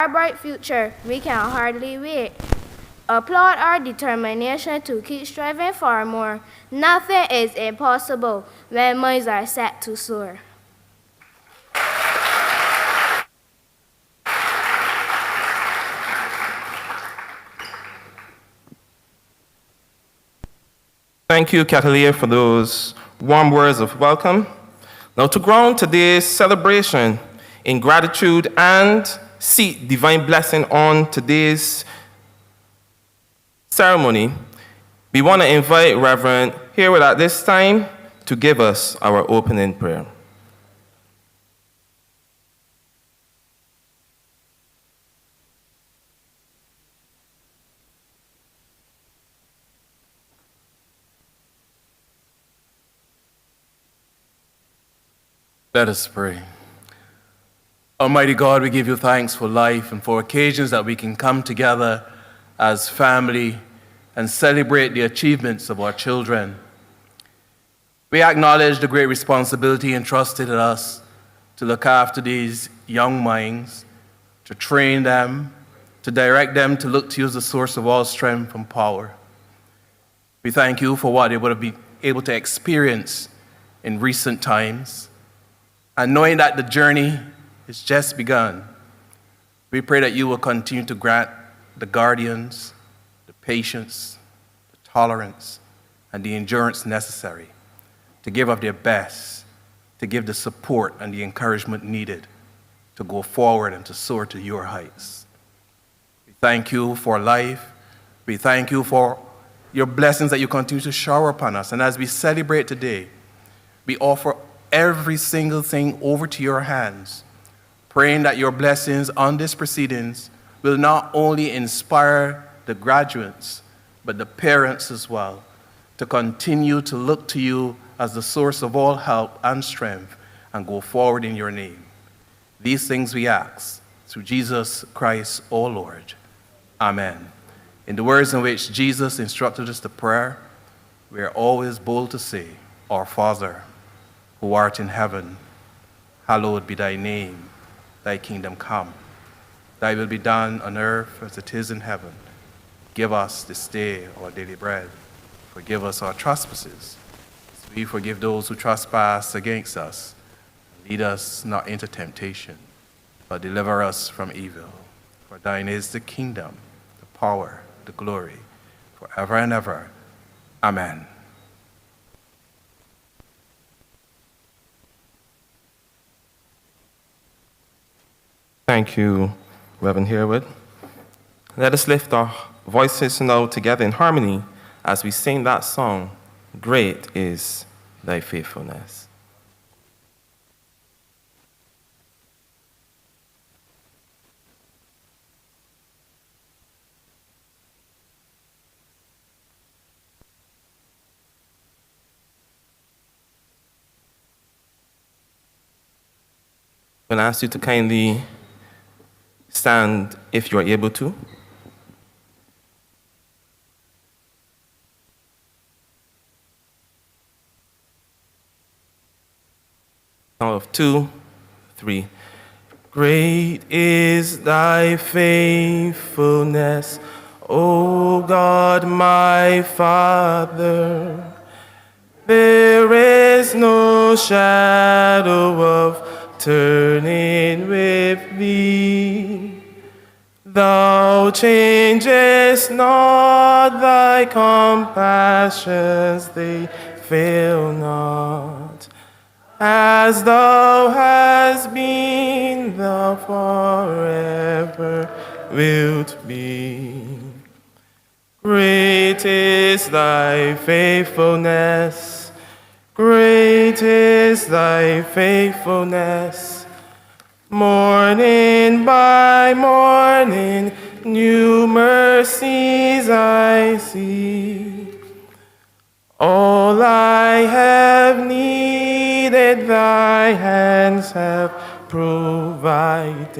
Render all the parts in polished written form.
our bright future, we can hardly wait. Applaud our determination to keep striving for more. Nothing is impossible when minds are set to soar. Thank you, Catalia, for those warm words of welcome. Now, to ground today's celebration in gratitude and seek divine blessing on today's ceremony, we want to invite Reverend Harewood at this time to give us our opening prayer. Let us pray. Almighty God, we give you thanks for life and for occasions that we can come together as family and celebrate the achievements of our children. We acknowledge the great responsibility entrusted in us to look after these young minds, to train them, to direct them to look to you as the source of all strength and power. We thank you for what they would have been able to experience in recent times. And knowing that the journey is just begun, we pray that you will continue to grant the guardians the patience, the tolerance, and the endurance necessary to give of their best, to give the support and the encouragement needed to go forward and to soar to your heights. We thank you for life. We thank you for your blessings that you continue to shower upon us. And as we celebrate today, we offer every single thing over to your hands, praying that your blessings on these proceedings will not only inspire the graduates, but the parents as well, to continue to look to you as the source of all help and strength and go forward in your name. These things we ask through Jesus Christ, O Lord. Amen. In the words in which Jesus instructed us to pray, we are always bold to say, Our Father, who art in heaven, hallowed be thy name. Thy kingdom come. Thy will be done on earth as it is in heaven. Give us this day our daily bread. Forgive us our trespasses, as we forgive those who trespass against us. Lead us not into temptation, but deliver us from evil. For thine is the kingdom, the power, the glory, forever and ever. Amen. Thank you, Reverend Harewood. Let us lift our voices now together in harmony as we sing that song, Great is Thy Faithfulness. I'm going to ask you to kindly stand if you are able to. Count of 2, 3. Great is thy faithfulness, O God my Father. There is no shadow of turning with thee. Thou changest not, thy compassions, they fail not. As thou hast been, thou forever wilt be. Great is thy faithfulness, great is thy faithfulness. Morning by morning, new mercies I see. All I have needed, thy hands have provided.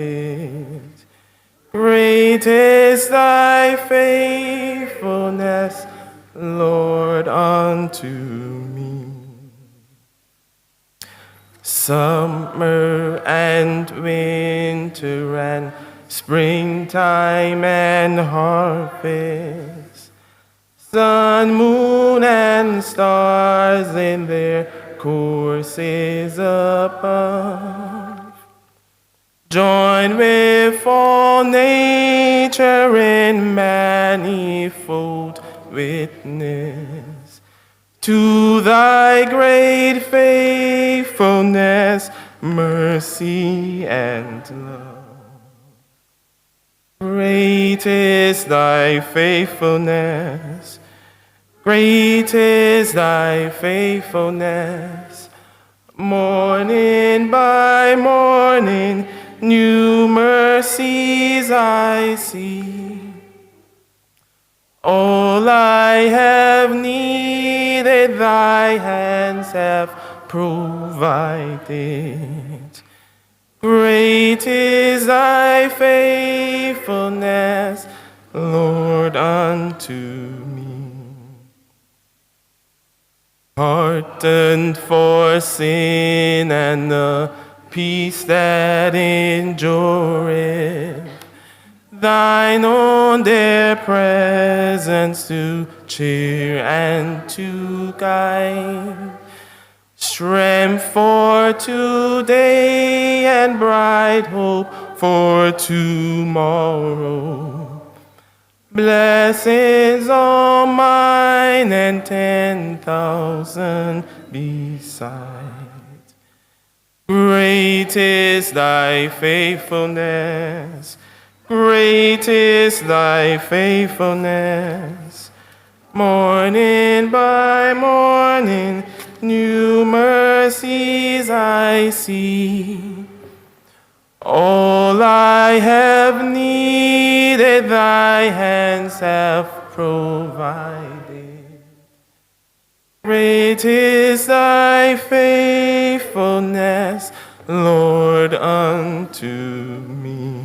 Great is thy faithfulness, Lord, unto me. Summer and winter and springtime and harvest. Sun, moon, and stars in their courses above. Join with all nature in manifold witness to thy great faithfulness, mercy, and love. Great is thy faithfulness, great is thy faithfulness. Morning by morning, new mercies I see. All I have needed, thy hands have provided. Great is thy faithfulness, Lord, unto me. Pardoned for sin and the peace that endureth, thine own dear presence to cheer and to guide. Strength for today and bright hope for tomorrow. Blessings all mine and 10,000 beside. Great is thy faithfulness, great is thy faithfulness. Morning by morning, new mercies I see. All I have needed, thy hands have provided. Great is thy faithfulness, Lord, unto me.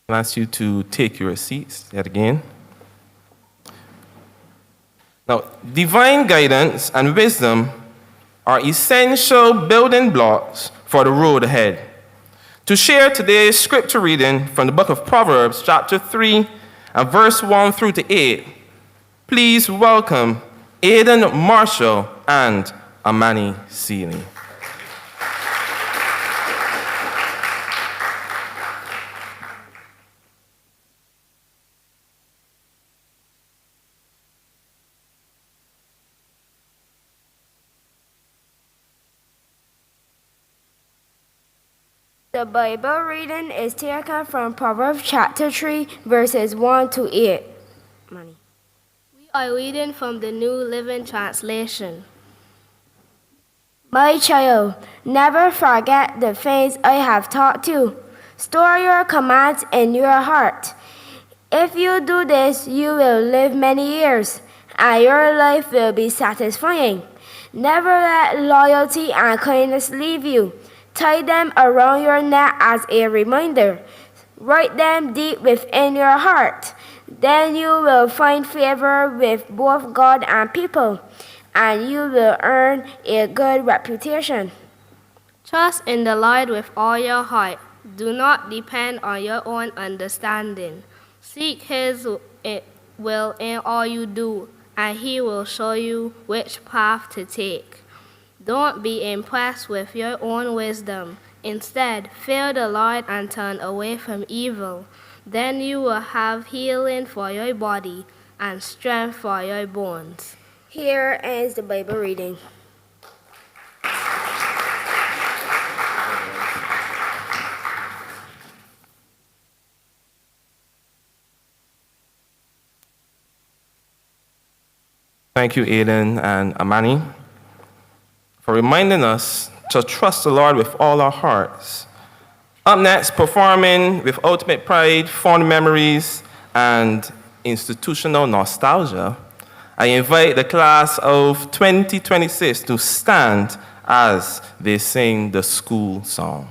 I'll ask you to take your seats yet again. Now, divine guidance and wisdom are essential building blocks for the road ahead. To share today's scripture reading from the book of Proverbs, chapter 3, and verse 1 through to 8, please welcome Aidan Marshall and Amani Seeley. The Bible reading is taken from Proverbs chapter 3, verses 1 to 8. We are reading from the New Living Translation. My child, never forget the things I have taught you. Store your commands in your heart. If you do this, you will live many years, and your life will be satisfying. Never let loyalty and kindness leave you. Tie them around your neck as a reminder. Write them deep within your heart. Then you will find favor with both God and people, and you will earn a good reputation. Trust in the Lord with all your heart. Do not depend on your own understanding. Seek His will in all you do, and He will show you which path to take. Don't be impressed with your own wisdom. Instead, fear the Lord and turn away from evil. Then you will have healing for your body and strength for your bones. Here is the Bible reading. Thank you, Aidan and Amani, for reminding us to trust the Lord with all our hearts. Up next, performing with ultimate pride, fond memories, and institutional nostalgia, I invite the class of 2026 to stand as they sing the school song.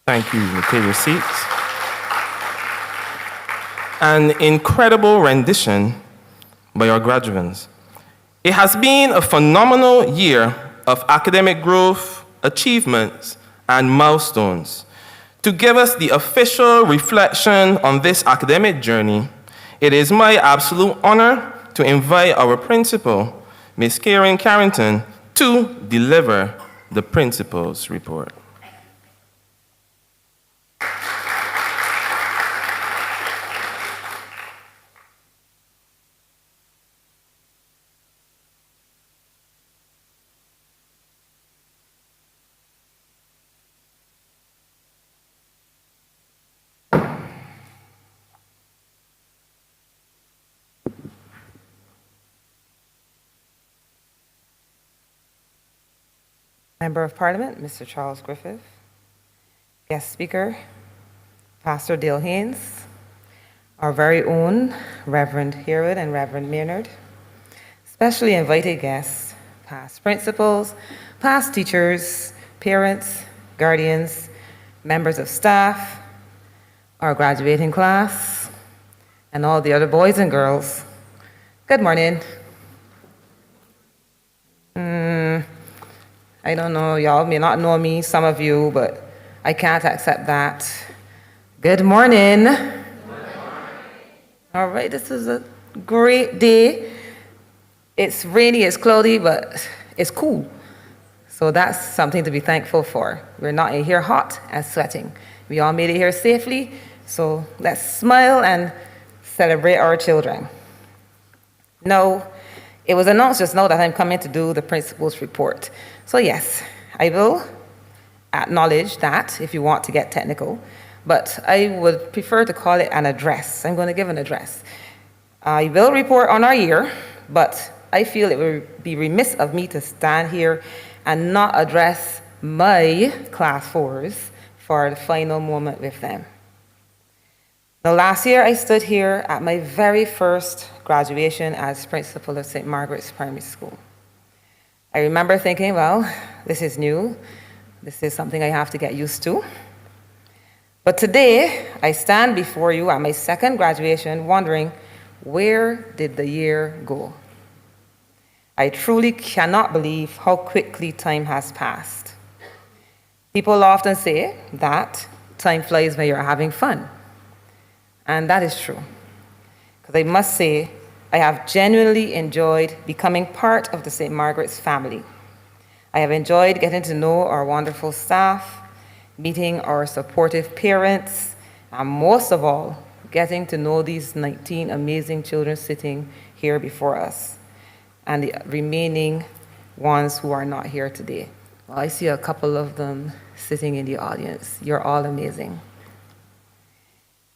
Thank you. You may take your seats. An incredible rendition by our graduates. It has been a phenomenal year of academic growth, achievements, and milestones. To give us the official reflection on this academic journey, it is my absolute honor to invite our principal, Ms. Karen Carrington, to deliver the principal's report. Member of Parliament, Mr. Charles Griffith. Guest speaker, Pastor Dale Haynes. Our very own Reverend Herod and Reverend Maynard. Specially invited guests, past principals, past teachers, parents, guardians, members of staff, our graduating class, and all the other boys and girls. Good morning. I don't know, y'all may not know me, some of you, but I can't accept that. Good morning. Good morning. All right, this is a great day. It's rainy, it's cloudy, but it's cool. So that's something to be thankful for. We're not in here hot and sweating. We all made it here safely, so let's smile and celebrate our children. Now, it was announced just now that I'm coming to do the principal's report. So yes, I will acknowledge that if you want to get technical, but I would prefer to call it an address. I'm going to give an address. I will report on our year, but I feel it would be remiss of me to stand here and not address my class 4s for the final moment with them. Now, last year I stood here at my very first graduation as principal of St. Margaret's Primary School. I remember thinking, well, this is new. This is something I have to get used to. But today, I stand before you at my second graduation wondering, where did the year go? I truly cannot believe how quickly time has passed. People often say that time flies when you're having fun. And that is true. Because I must say, I have genuinely enjoyed becoming part of the St. Margaret's family. I have enjoyed getting to know our wonderful staff, meeting our supportive parents, and most of all, getting to know these 19 amazing children sitting here before us, and the remaining ones who are not here today. Well, I see a couple of them sitting in the audience. You're all amazing.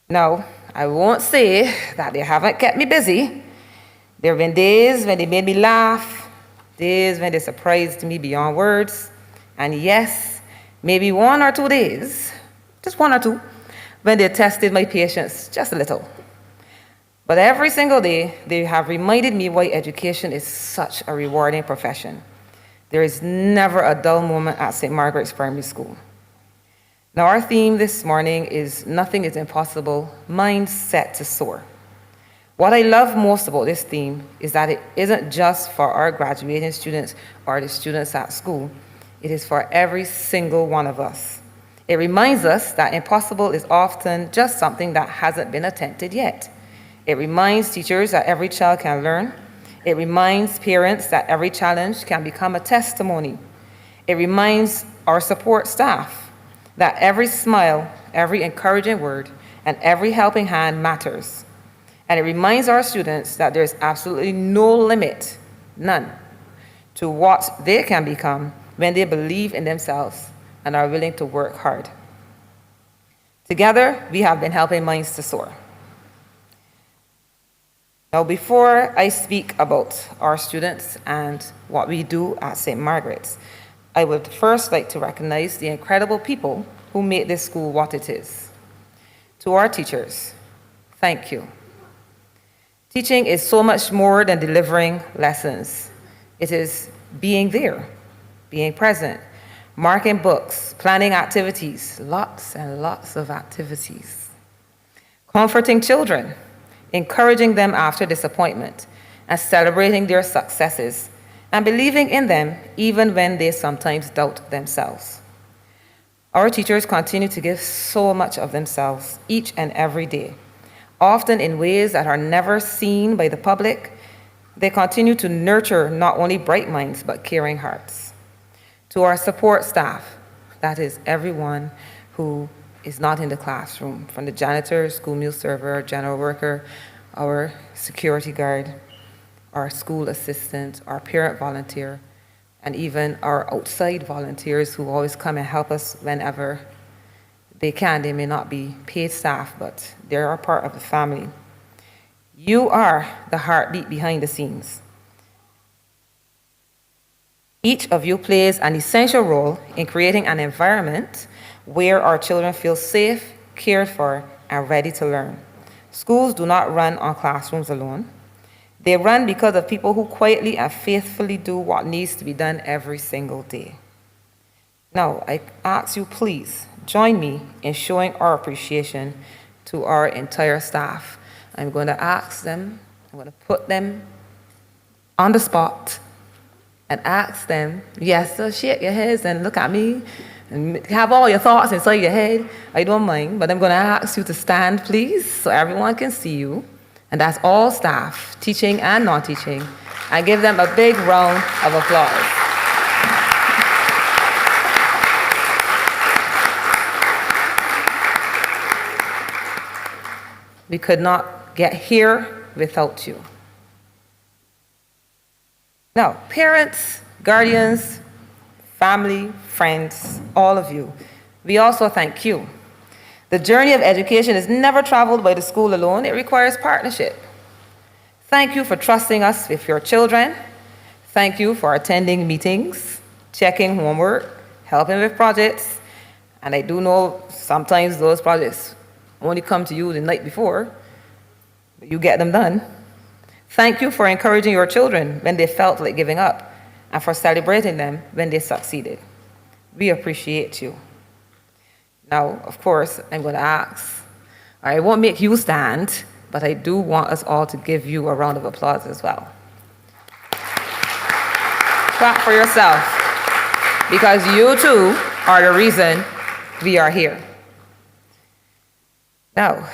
Now, I won't say that they haven't kept me busy. There have been days when they made me laugh, days when they surprised me beyond words, and yes, maybe 1 or 2 days, just 1 or 2, when they tested my patience just a little. But every single day, they have reminded me why education is such a rewarding profession. There is never a dull moment at St. Margaret's Primary School. Now, our theme this morning is Nothing is Impossible, Mind Set to Soar. What I love most about this theme is that it isn't just for our graduating students or the students at school. It is for every single one of us. It reminds us that impossible is often just something that hasn't been attempted yet. It reminds teachers that every child can learn. It reminds parents that every challenge can become a testimony. It reminds our support staff that every smile, every encouraging word, and every helping hand matters. And it reminds our students that there's absolutely no limit, none, to what they can become when they believe in themselves and are willing to work hard. Together, we have been helping minds to soar. Now, before I speak about our students and what we do at St. Margaret's, I would first like to recognize the incredible people who made this school what it is. To our teachers, thank you. Teaching is so much more than delivering lessons. It is being there, being present, marking books, planning activities, lots and lots of activities. Comforting children, encouraging them after disappointment, and celebrating their successes, and believing in them even when they sometimes doubt themselves. Our teachers continue to give so much of themselves each and every day, often in ways that are never seen by the public. They continue to nurture not only bright minds, but caring hearts. To our support staff, that is everyone who is not in the classroom, from the janitor, school meal server, general worker, our security guard, our school assistant, our parent volunteer, and even our outside volunteers who always come and help us whenever they can. They may not be paid staff, but they are part of the family. You are the heartbeat behind the scenes. Each of you plays an essential role in creating an environment where our children feel safe, cared for, and ready to learn. Schools do not run on classrooms alone. They run because of people who quietly and faithfully do what needs to be done every single day. Now, I ask you, please join me in showing our appreciation to our entire staff. I'm going to ask them, I'm going to put them on the spot and ask them, yes, so shake your heads and look at me and have all your thoughts inside your head. I don't mind, but I'm going to ask you to stand, please, so everyone can see you. And that's all staff, teaching and non-teaching. I give them a big round of applause. We could not get here without you. Now, parents, guardians, family, friends, all of you, we also thank you. The journey of education is never traveled by the school alone. It requires partnership. Thank you for trusting us with your children. Thank you for attending meetings, checking homework, helping with projects. And I do know sometimes those projects only come to you the night before, but you get them done. Thank you for encouraging your children when they felt like giving up, and for celebrating them when they succeeded. We appreciate you. Now, of course, I'm going to ask, I won't make you stand, but I do want us all to give you a round of applause as well. Clap for yourself, because you too are the reason we are here. Now,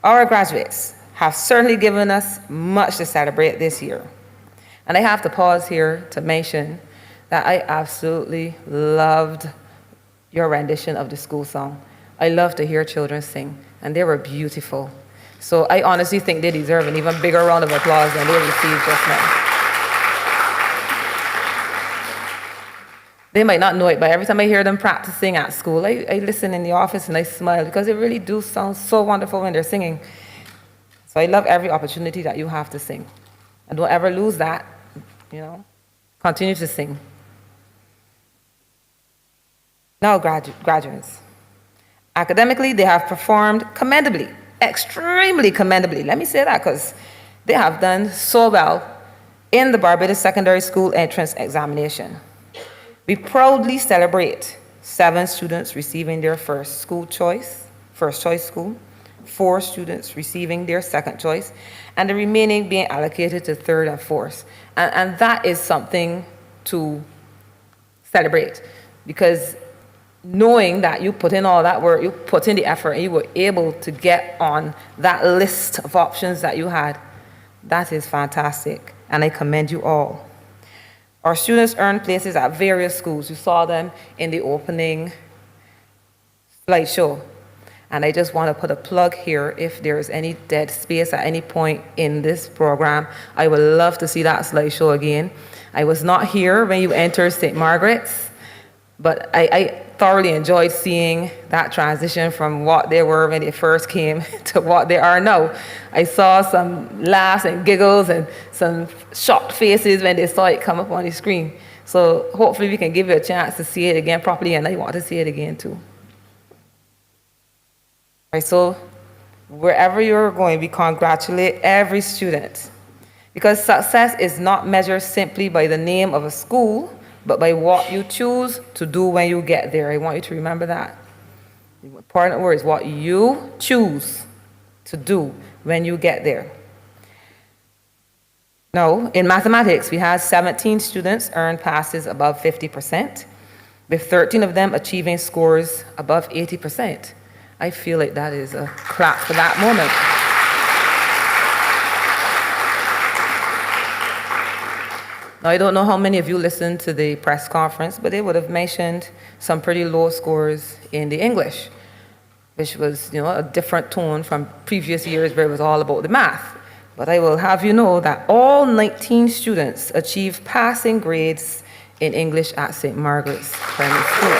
our graduates have certainly given us much to celebrate this year. And I have to pause here to mention that I absolutely loved your rendition of the school song. I love to hear children sing, and they were beautiful. So I honestly think they deserve an even bigger round of applause than they received just now. They might not know it, but every time I hear them practicing at school, I listen in the office and I smile, because they really do sound so wonderful when they're singing. So I love every opportunity that you have to sing. And don't ever lose that, Continue to sing. Now, graduates. Academically, they have performed commendably, extremely commendably. Let me say that, because they have done so well in the Barbados Secondary School entrance examination. We proudly celebrate 7 students receiving their first choice school, 4 students receiving their second choice, and the remaining being allocated to third and fourth. And that is something to celebrate, because knowing that you put in all that work, you put in the effort, and you were able to get on that list of options that you had, that is fantastic, and I commend you all. Our students earned places at various schools. You saw them in the opening slideshow. And I just want to put a plug here. If there's any dead space at any point in this program, I would love to see that slideshow again. I was not here when you entered St. Margaret's, but I thoroughly enjoyed seeing that transition from what they were when they first came to what they are now. I saw some laughs and giggles and some shocked faces when they saw it come up on the screen. So hopefully we can give you a chance to see it again properly, and I want to see it again too. Right, so wherever you're going, we congratulate every student, because success is not measured simply by the name of a school but by what you choose to do when you get there. I want you to remember that. The important word is what you choose to do when you get there. Now, in mathematics, we had 17 students earn passes above 50%, with 13 of them achieving scores above 80%. I feel like that is a clap for that moment. Now, I don't know how many of you listened to the press conference, but they would have mentioned some pretty low scores in the English, which was, a different tone from previous years where it was all about the math. But I will have you know that all 19 students achieved passing grades in English at St. Margaret's Primary School.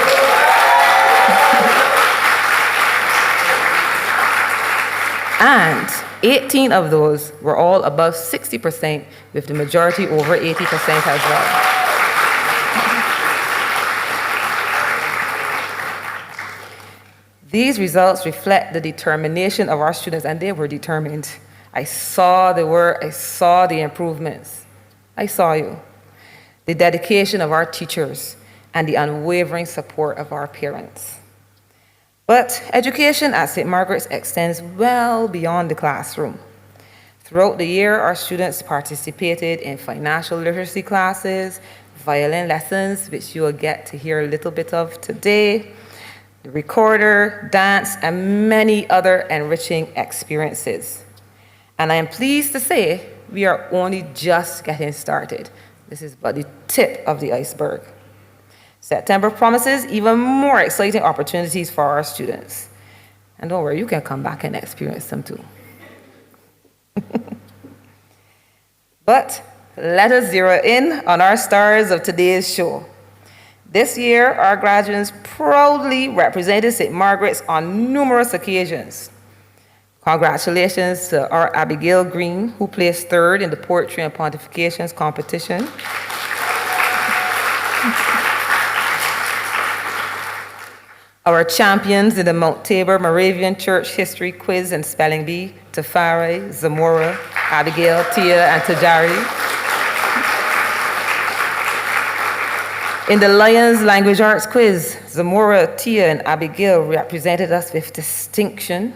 And 18 of those were all above 60%, with the majority over 80% as well. These results reflect the determination of our students, and they were determined. I saw the work, I saw the improvements. I saw you. The dedication of our teachers and the unwavering support of our parents. But education at St. Margaret's extends well beyond the classroom. Throughout the year, our students participated in financial literacy classes, violin lessons, which you will get to hear a little bit of today, the recorder, dance, and many other enriching experiences. And I am pleased to say we are only just getting started. This is but the tip of the iceberg. September promises even more exciting opportunities for our students. And don't worry, you can come back and experience them too. But let us zero in on our stars of today's show. This year, our graduates proudly represented St. Margaret's on numerous occasions. Congratulations to our Abigail Green, who placed third in the Poetry and Pontifications competition. Our champions in the Mount Tabor Moravian Church History Quiz and Spelling Bee, Tafari, Zamora, Abigail, Tia, and Tajari. In the Lions Language Arts Quiz, Zamora, Tia, and Abigail represented us with distinction.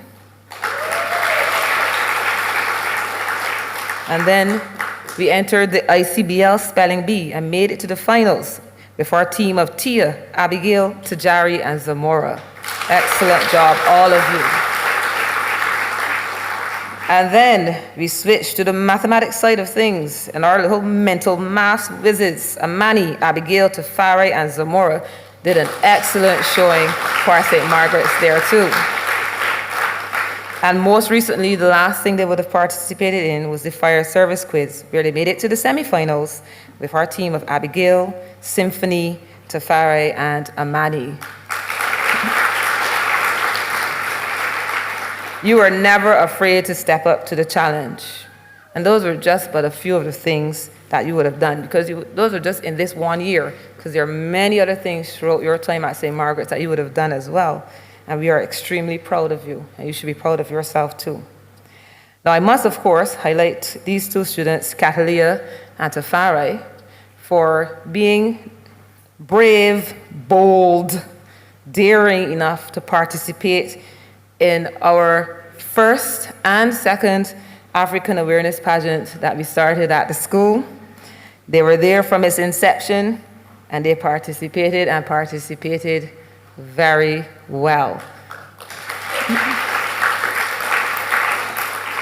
And then we entered the ICBL Spelling Bee and made it to the finals with our team of Tia, Abigail, Tajari, and Zamora. Excellent job, all of you. And then we switched to the mathematics side of things, and our little mental math wizards, Amani, Abigail, Tafari, and Zamora, did an excellent showing for St. Margaret's there too. And most recently, the last thing they would have participated in was the fire service quiz, where they made it to the semifinals with our team of Abigail, Symphony, Tafari, and Amani. You are never afraid to step up to the challenge. And those are just but a few of the things that you would have done, because those are just in this one year, because there are many other things throughout your time at St. Margaret's that you would have done as well. And we are extremely proud of you, and you should be proud of yourself too. Now, I must, of course, highlight these two students, Catalia and Tafari, for being brave, bold, daring enough to participate in our first and second African Awareness pageant that we started at the school. They were there from its inception, and they participated very well.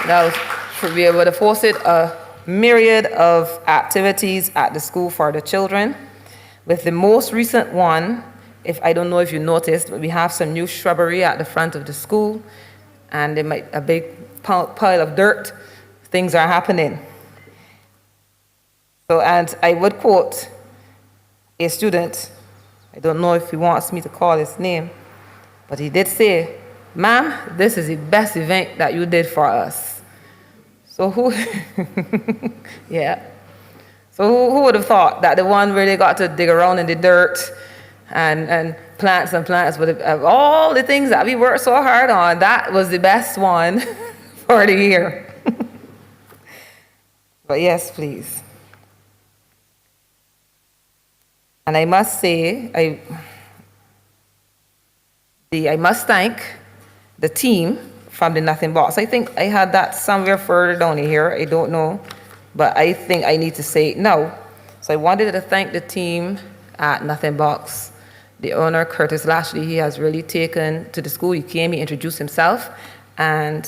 Now, we would have hosted a myriad of activities at the school for the children, with the most recent one, I don't know if you noticed, but we have some new shrubbery at the front of the school, and there might a big pile of dirt. Things are happening. So, and I would quote a student, I don't know if he wants me to call his name, but he did say, "Ma'am, this is the best event that you did for us." So who, yeah. So who would have thought that the one where they got to dig around in the dirt and plants and plants, but of all the things that we worked so hard on, that was the best one for the year. But yes, please. And I must say, I must thank the team from the Nothing Box. I think I had that somewhere further down here. I don't know, but I think I need to say it now. So I wanted to thank the team at Nothing Box. The owner, Curtis Lashley, he has really taken to the school. He came, he introduced himself, and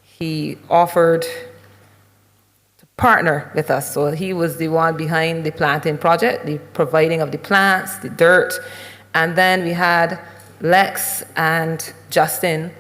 he offered to partner with us. So he was the one behind the planting project, the providing of the plants, the dirt. And then we had Lex and Justin,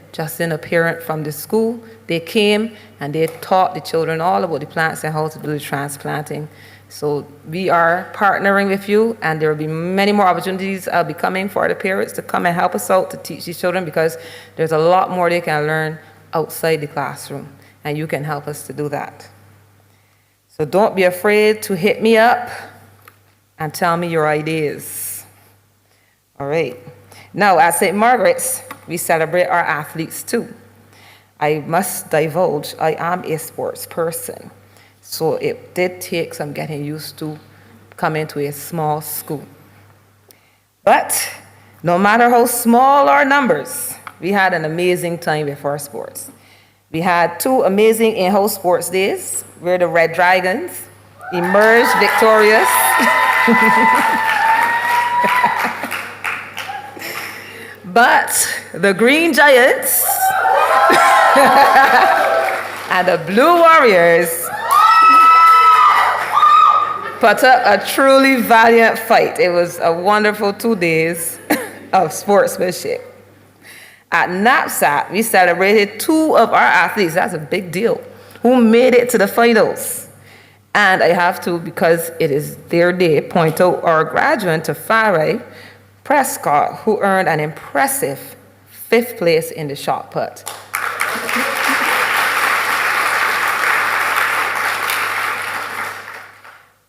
a parent from the school. They came and they taught the children all about the plants and how to do the transplanting. So we are partnering with you, and there will be many more opportunities be coming for the parents to come and help us out to teach these children, because there's a lot more they can learn outside the classroom, and you can help us to do that. So don't be afraid to hit me up and tell me your ideas. All right. Now, at St. Margaret's, we celebrate our athletes too. I must divulge, I am a sports person. So it did take some getting used to coming to a small school. But no matter how small our numbers, we had an amazing time with our sports. We had 2 amazing in-house sports days where the Red Dragons emerged victorious. But the Green Giants and the Blue Warriors put up a truly valiant fight. It was a wonderful 2 days of sportsmanship. At NAPSAT, we celebrated 2 of our athletes, that's a big deal, who made it to the finals. And I have to, because it is their day, point out our graduate, Tafari Prescott, who earned an impressive 5th place in the shot put.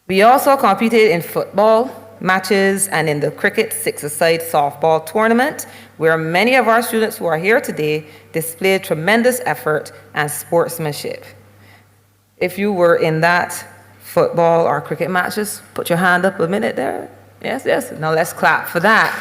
We also competed in football matches and in the cricket 6-a-side softball tournament, where many of our students who are here today displayed tremendous effort and sportsmanship. If you were in that football or cricket matches, put your hand up a minute there. Yes, yes. Now let's clap for that.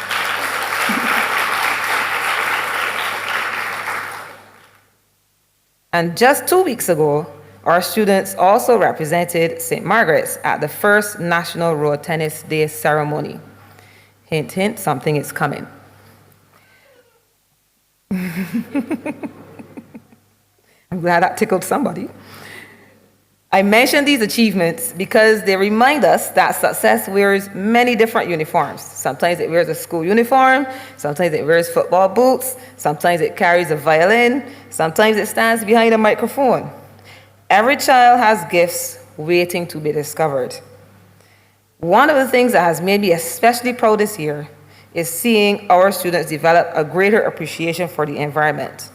And just 2 weeks ago, our students also represented St. Margaret's at the first National Road Tennis Day ceremony. Hint, hint, something is coming. I'm glad that tickled somebody. I mention these achievements because they remind us that success wears many different uniforms. Sometimes it wears a school uniform, sometimes it wears football boots, sometimes it carries a violin, sometimes it stands behind a microphone. Every child has gifts waiting to be discovered. One of the things that has made me especially proud this year is seeing our students develop a greater appreciation for the environment.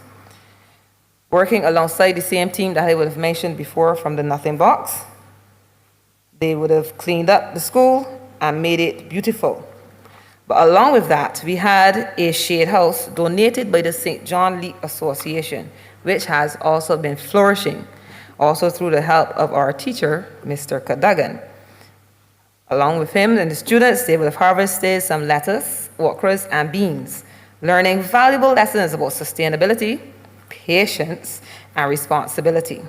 Working alongside the same team that I would have mentioned before from the Nothing Box, they would have cleaned up the school and made it beautiful. But along with that, we had a shade house donated by the St. John Leap Association, which has also been flourishing, also through the help of our teacher, Mr. Cadogan. Along with him and the students, they would have harvested some lettuce, okras, and beans, learning valuable lessons about sustainability, patience, and responsibility.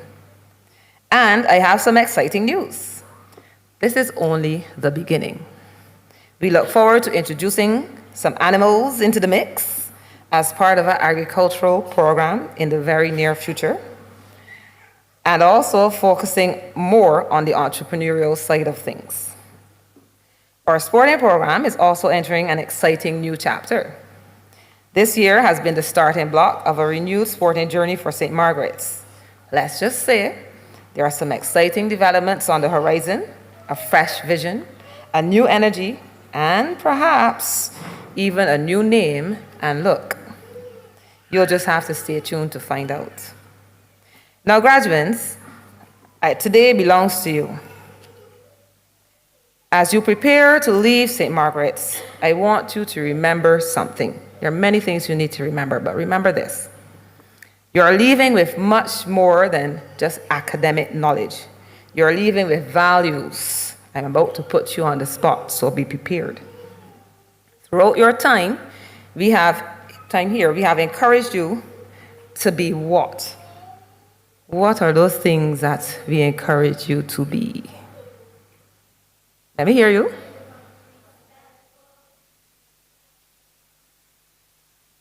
And I have some exciting news. This is only the beginning. We look forward to introducing some animals into the mix as part of our agricultural program in the very near future, and also focusing more on the entrepreneurial side of things. Our sporting program is also entering an exciting new chapter. This year has been the starting block of a renewed sporting journey for St. Margaret's. Let's just say there are some exciting developments on the horizon, a fresh vision, a new energy, and perhaps even a new name and look. You'll just have to stay tuned to find out. Now, graduates, today belongs to you. As you prepare to leave St. Margaret's, I want you to remember something. There are many things you need to remember, but remember this. You're leaving with much more than just academic knowledge. You're leaving with values I'm about to put you on the spot, so be prepared. Throughout your time, we have encouraged you to be what? What are those things that we encourage you to be? Let me hear you.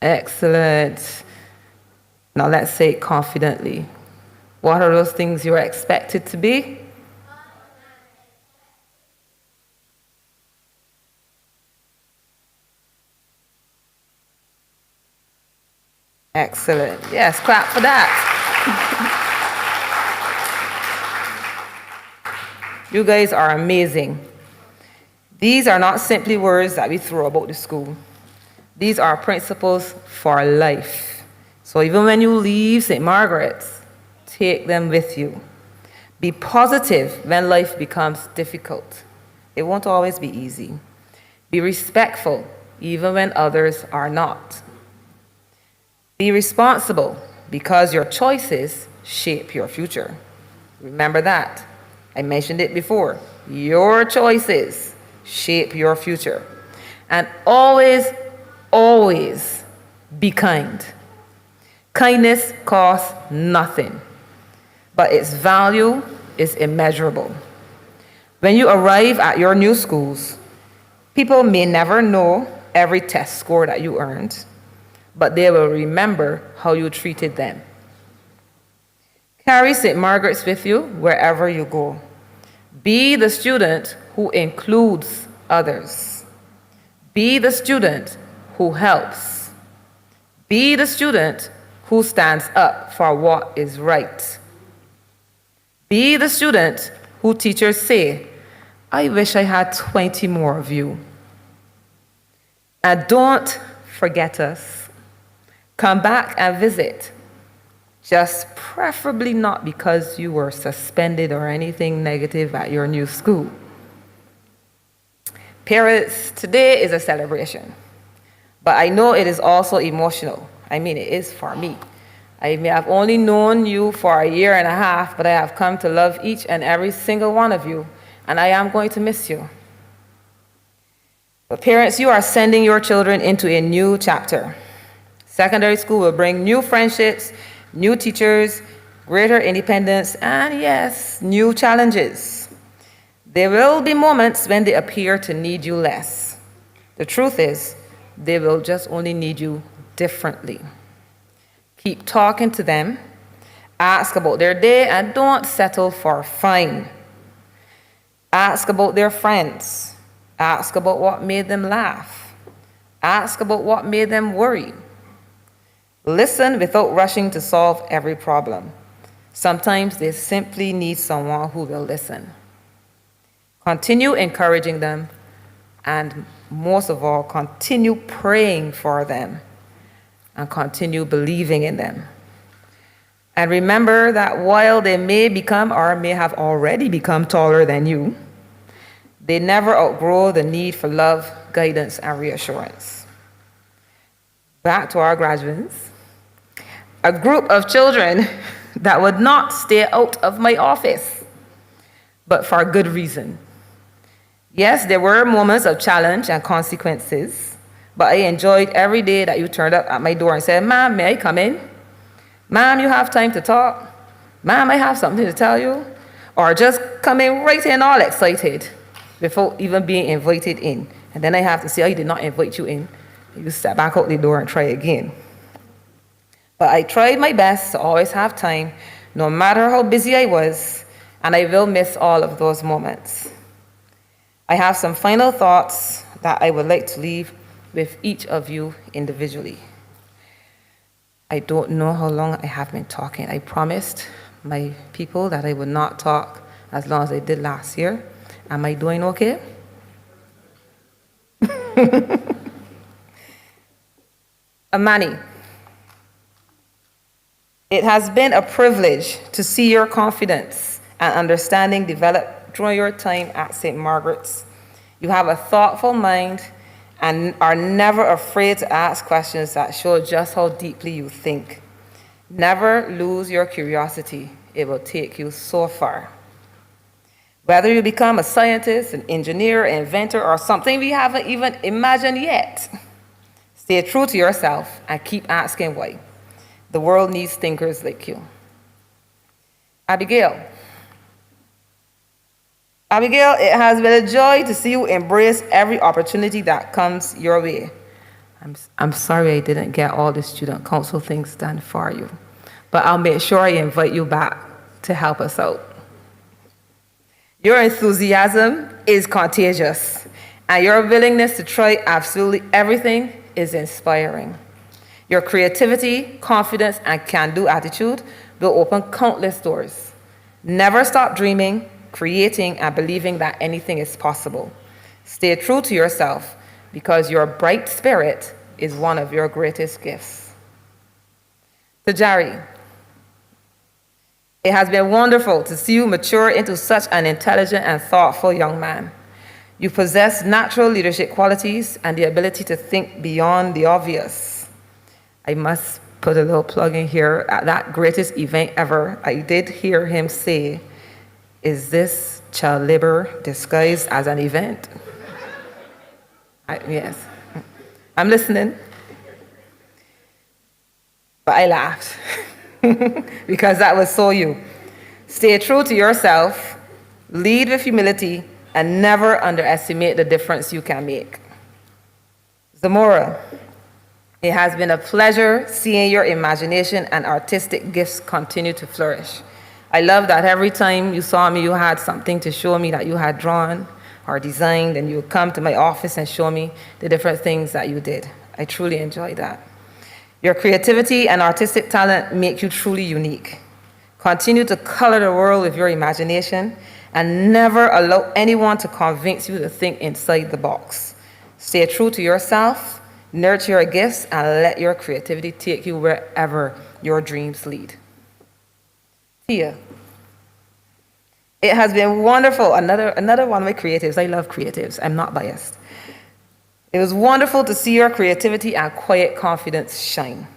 Excellent. Now let's say it confidently. What are those things you're expected to be? Excellent. Yes, clap for that. You guys are amazing. These are not simply words that we throw about the school. These are principles for life. So even when you leave St. Margaret's, take them with you. Be positive when life becomes difficult. It won't always be easy. Be respectful even when others are not. Be responsible because your choices shape your future. Remember that. I mentioned it before. Your choices shape your future. And always, always be kind. Kindness costs nothing, but its value is immeasurable. When you arrive at your new schools, people may never know every test score that you earned, but they will remember how you treated them. Carry St. Margaret's with you wherever you go. Be the student who includes others. Be the student who helps. Be the student who stands up for what is right. Be the student who teachers say, I wish I had 20 more of you. And don't forget us. Come back and visit. Just preferably not because you were suspended or anything negative at your new school. Parents, today is a celebration, but I know it is also emotional. I mean, it is for me. I may have only known you for a year and a half, but I have come to love each and every single one of you, and I am going to miss you. But parents, you are sending your children into a new chapter. Secondary school will bring new friendships, new teachers, greater independence, and yes, new challenges. There will be moments when they appear to need you less. The truth is, they will just only need you differently. Keep talking to them, ask about their day, and don't settle for fine. Ask about their friends. Ask about what made them laugh. Ask about what made them worry. Listen without rushing to solve every problem. Sometimes they simply need someone who will listen. Continue encouraging them, and most of all, continue praying for them, and continue believing in them. And remember that while they may become or may have already become taller than you, they never outgrow the need for love, guidance, and reassurance. Back to our graduates. A group of children that would not stay out of my office, but for good reason. Yes, there were moments of challenge and consequences, but I enjoyed every day that you turned up at my door and said, Ma'am, may I come in? Ma'am, you have time to talk? Ma'am, I have something to tell you? Or just come in right in all excited before even being invited in. And then I have to say, I did not invite you in. You step back out the door and try again. But I tried my best to always have time, no matter how busy I was, and I will miss all of those moments. I have some final thoughts that I would like to leave with each of you individually. I don't know how long I have been talking. I promised my people that I would not talk as long as I did last year. Am I doing okay? Amani, it has been a privilege to see your confidence and understanding develop during your time at St. Margaret's. You have a thoughtful mind and are never afraid to ask questions that show just how deeply you think. Never lose your curiosity. It will take you so far. Whether you become a scientist, an engineer, an inventor, or something we haven't even imagined yet, stay true to yourself and keep asking why. The world needs thinkers like you. Abigail. Abigail, it has been a joy to see you embrace every opportunity that comes your way. I'm sorry I didn't get all the student council things done for you, but I'll make sure I invite you back to help us out. Your enthusiasm is contagious, and your willingness to try absolutely everything is inspiring. Your creativity, confidence, and can-do attitude will open countless doors. Never stop dreaming, creating, and believing that anything is possible. Stay true to yourself, because your bright spirit is one of your greatest gifts. Tajari, it has been wonderful to see you mature into such an intelligent and thoughtful young man. You possess natural leadership qualities and the ability to think beyond the obvious. I must put a little plug in here. At that greatest event ever, I did hear him say, "Is this child labor disguised as an event?" Yes, I'm listening. But I laughed because that was so you. Stay true to yourself, lead with humility, and never underestimate the difference you can make. Zamora, it has been a pleasure seeing your imagination and artistic gifts continue to flourish. I love that every time you saw me, you had something to show me that you had drawn or designed, and you would come to my office and show me the different things that you did. I truly enjoyed that. Your creativity and artistic talent make you truly unique. Continue to color the world with your imagination and never allow anyone to convince you to think inside the box. Stay true to yourself, nurture your gifts, and let your creativity take you wherever your dreams lead. Tia. It has been wonderful. Another one of my creatives. I love creatives. I'm not biased. It was wonderful to see your creativity and quiet confidence shine.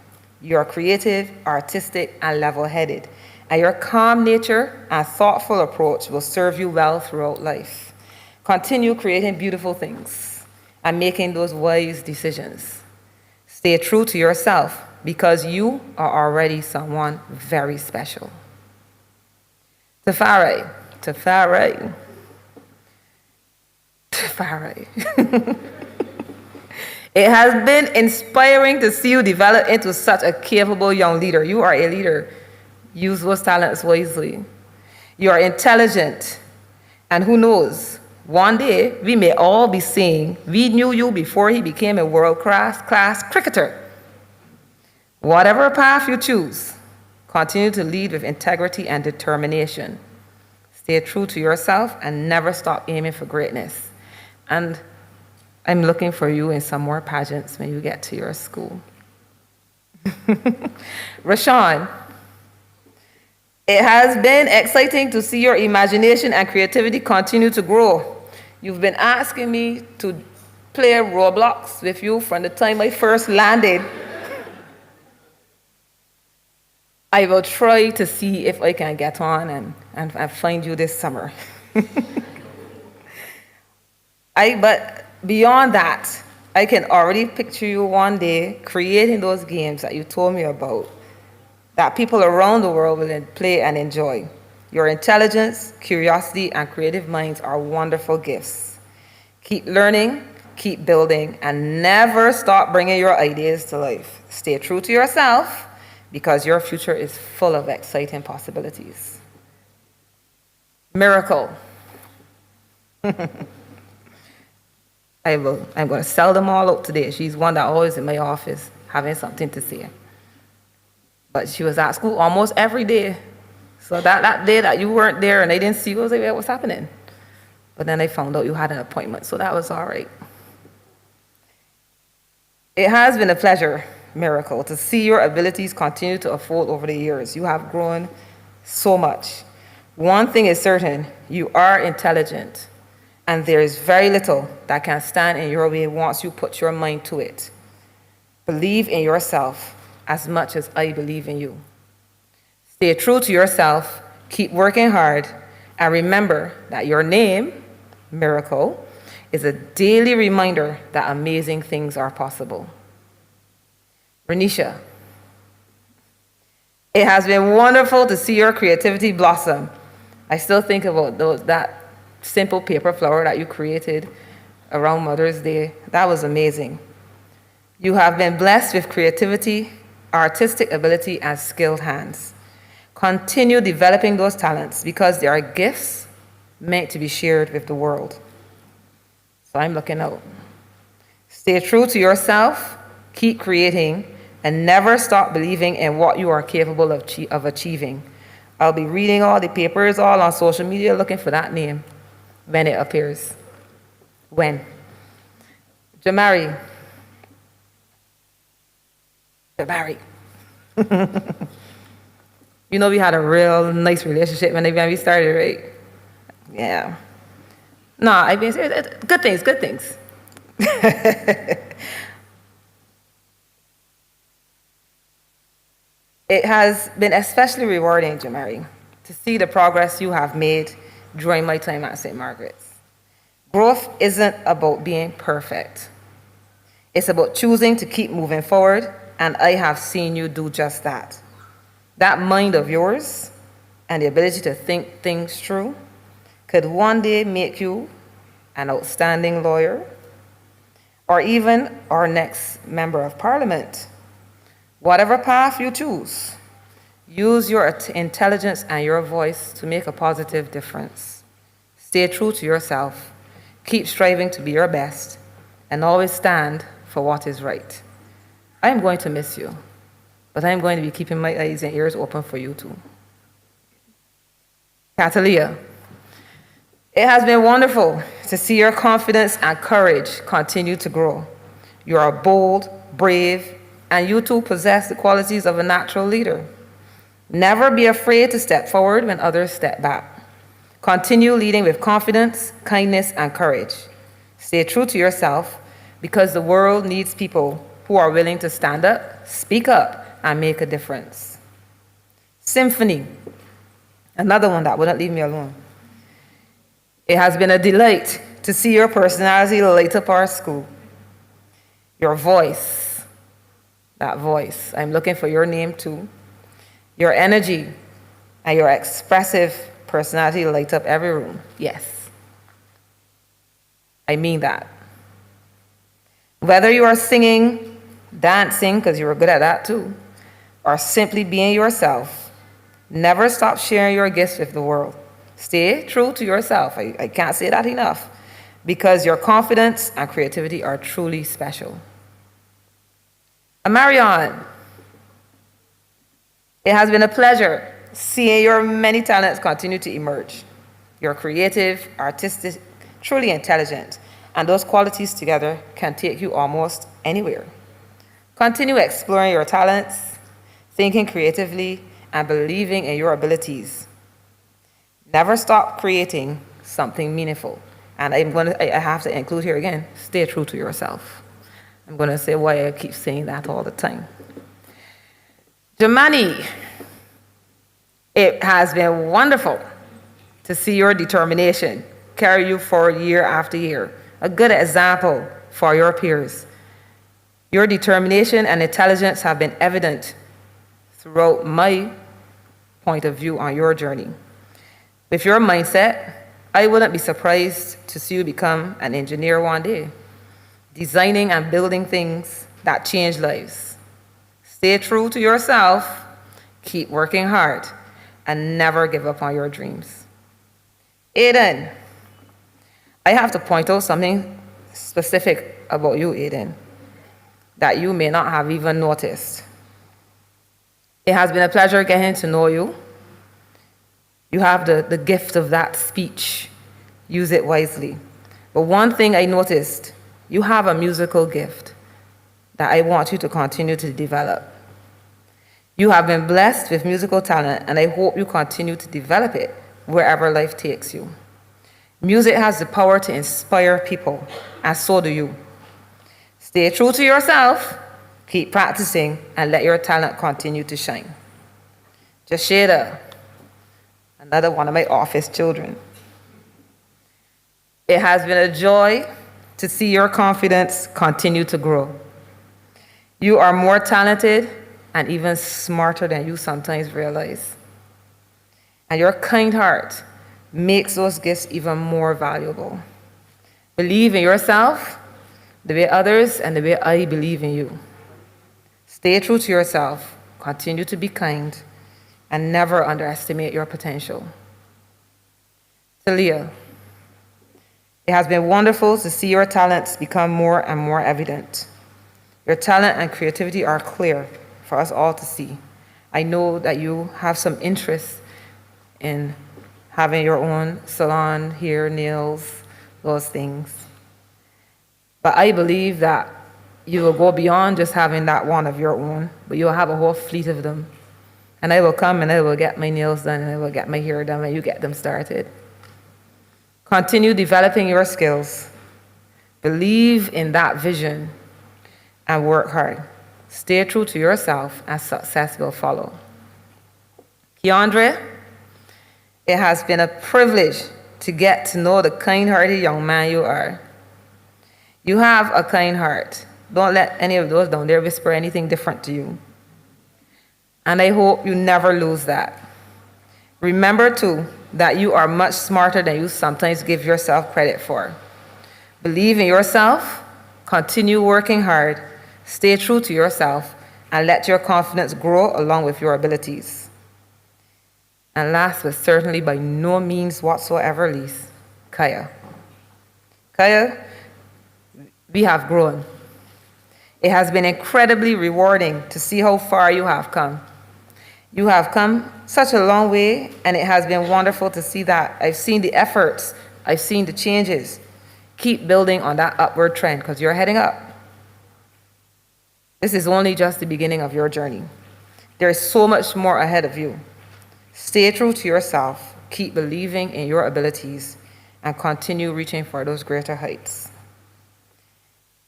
You are creative, artistic, and level-headed, and your calm nature and thoughtful approach will serve you well throughout life. Continue creating beautiful things and making those wise decisions. Stay true to yourself because you are already someone very special. Tafari. It has been inspiring to see you develop into such a capable young leader. You are a leader. Use those talents wisely. You are intelligent. And who knows, one day we may all be saying, we knew you before he became a world-class cricketer. Whatever path you choose, continue to lead with integrity and determination. Stay true to yourself and never stop aiming for greatness. And I'm looking for you in some more pageants when you get to your school. Rashawn, it has been exciting to see your imagination and creativity continue to grow. You've been asking me to play Roblox with you from the time I first landed. I will try to see if I can get on and find you this summer. But beyond that, I can already picture you one day creating those games that you told me about, that people around the world will play and enjoy. Your intelligence, curiosity, and creative minds are wonderful gifts. Keep learning, keep building, and never stop bringing your ideas to life. Stay true to yourself, because your future is full of exciting possibilities. Miracle. I'm going to sell them all out today. She's one that always in my office having something to say. But she was at school almost every day. So that day that you weren't there and I didn't see you, I was like, hey, what's happening? But then I found out you had an appointment, so that was all right. It has been a pleasure, Miracle, to see your abilities continue to unfold over the years. You have grown so much. One thing is certain, you are intelligent, and there is very little that can stand in your way once you put your mind to it. Believe in yourself as much as I believe in you. Stay true to yourself, keep working hard, And remember that your name, Miracle, is a daily reminder that amazing things are possible. Renisha, it has been wonderful to see your creativity blossom. I still think about that simple paper flower that you created around Mother's Day. That was amazing. You have been blessed with creativity, artistic ability, and skilled hands. Continue developing those talents because they are gifts meant to be shared with the world. So I'm looking out. Stay true to yourself, keep creating, and never stop believing in what you are capable of achieving. I'll be reading all the papers, all on social media, looking for that name when it appears. When? Jamari. Jamari. You know we had a real nice relationship when we started, right? Yeah. No, I mean, good things, good things. It has been especially rewarding, Jamari, to see the progress you have made during my time at St. Margaret's. Growth isn't about being perfect. It's about choosing to keep moving forward, and I have seen you do just that. That mind of yours and the ability to think things through could one day make you an outstanding lawyer or even our next member of parliament. Whatever path you choose, use your intelligence and your voice to make a positive difference. Stay true to yourself, keep striving to be your best, and always stand for what is right. I am going to miss you, but I am going to be keeping my eyes and ears open for you too. Catalia, it has been wonderful to see your confidence and courage continue to grow. You are bold, brave, and you too possess the qualities of a natural leader. Never be afraid to step forward when others step back. Continue leading with confidence, kindness, and courage. Stay true to yourself because the world needs people who are willing to stand up, speak up, and make a difference. Symphony, another one that wouldn't leave me alone. It has been a delight to see your personality light up our school. Your voice, that voice, I'm looking for your name too. Your energy and your expressive personality light up every room. Yes, I mean that. Whether you are singing, dancing, because you were good at that too, or simply being yourself, never stop sharing your gifts with the world. Stay true to yourself. I can't say that enough, because your confidence and creativity are truly special. Marion, it has been a pleasure seeing your many talents continue to emerge. You're creative, artistic, truly intelligent, and those qualities together can take you almost anywhere. Continue exploring your talents, thinking creatively, and believing in your abilities. Never stop creating something meaningful. And I have to include here again, stay true to yourself. I'm going to say why I keep saying that all the time. Jamani, it has been wonderful to see your determination carry you forward year after year. A good example for your peers. Your determination and intelligence have been evident throughout my point of view on your journey. With your mindset, I wouldn't be surprised to see you become an engineer one day, designing and building things that change lives. Stay true to yourself, keep working hard, and never give up on your dreams. Aiden, I have to point out something specific about you, Aiden, that you may not have even noticed. It has been a pleasure getting to know you. You have the gift of that speech. Use it wisely. But one thing I noticed, you have a musical gift that I want you to continue to develop. You have been blessed with musical talent, and I hope you continue to develop it wherever life takes you. Music has the power to inspire people, and so do you. Stay true to yourself, keep practicing, and let your talent continue to shine. Jasheda, another one of my office children. It has been a joy to see your confidence continue to grow. You are more talented and even smarter than you sometimes realize. And your kind heart makes those gifts even more valuable. Believe in yourself the way others and the way I believe in you. Stay true to yourself, continue to be kind, and never underestimate your potential. Talia, it has been wonderful to see your talents become more and more evident. Your talent and creativity are clear for us all to see. I know that you have some interest in having your own salon, hair, nails, those things. But I believe that you will go beyond just having that one of your own, but you'll have a whole fleet of them. And I will come and I will get my nails done and I will get my hair done and you get them started. Continue developing your skills. Believe in that vision and work hard. Stay true to yourself and success will follow. Keandre, it has been a privilege to get to know the kind-hearted young man you are. You have a kind heart. Don't let any of those down there whisper anything different to you. And I hope you never lose that. Remember, too, that you are much smarter than you sometimes give yourself credit for. Believe in yourself, continue working hard, stay true to yourself, and let your confidence grow along with your abilities. And last but certainly by no means whatsoever least, Kaya. Kaya, we have grown. It has been incredibly rewarding to see how far you have come. You have come such a long way, and it has been wonderful to see that. I've seen the efforts, I've seen the changes. Keep building on that upward trend because you're heading up. This is only just the beginning of your journey. There is so much more ahead of you. Stay true to yourself, keep believing in your abilities, and continue reaching for those greater heights.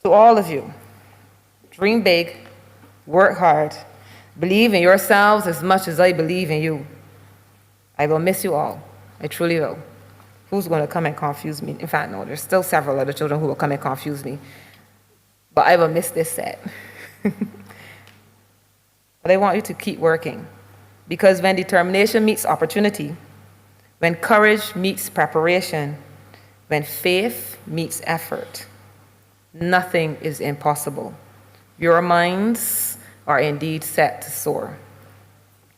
To all of you, dream big, work hard, believe in yourselves as much as I believe in you. I will miss you all. I truly will. Who's going to come and confuse me? In fact, no, there's still several other children who will come and confuse me. But I will miss this set. But I want you to keep working. Because when determination meets opportunity, when courage meets preparation, when faith meets effort, nothing is impossible. Your minds are indeed set to soar.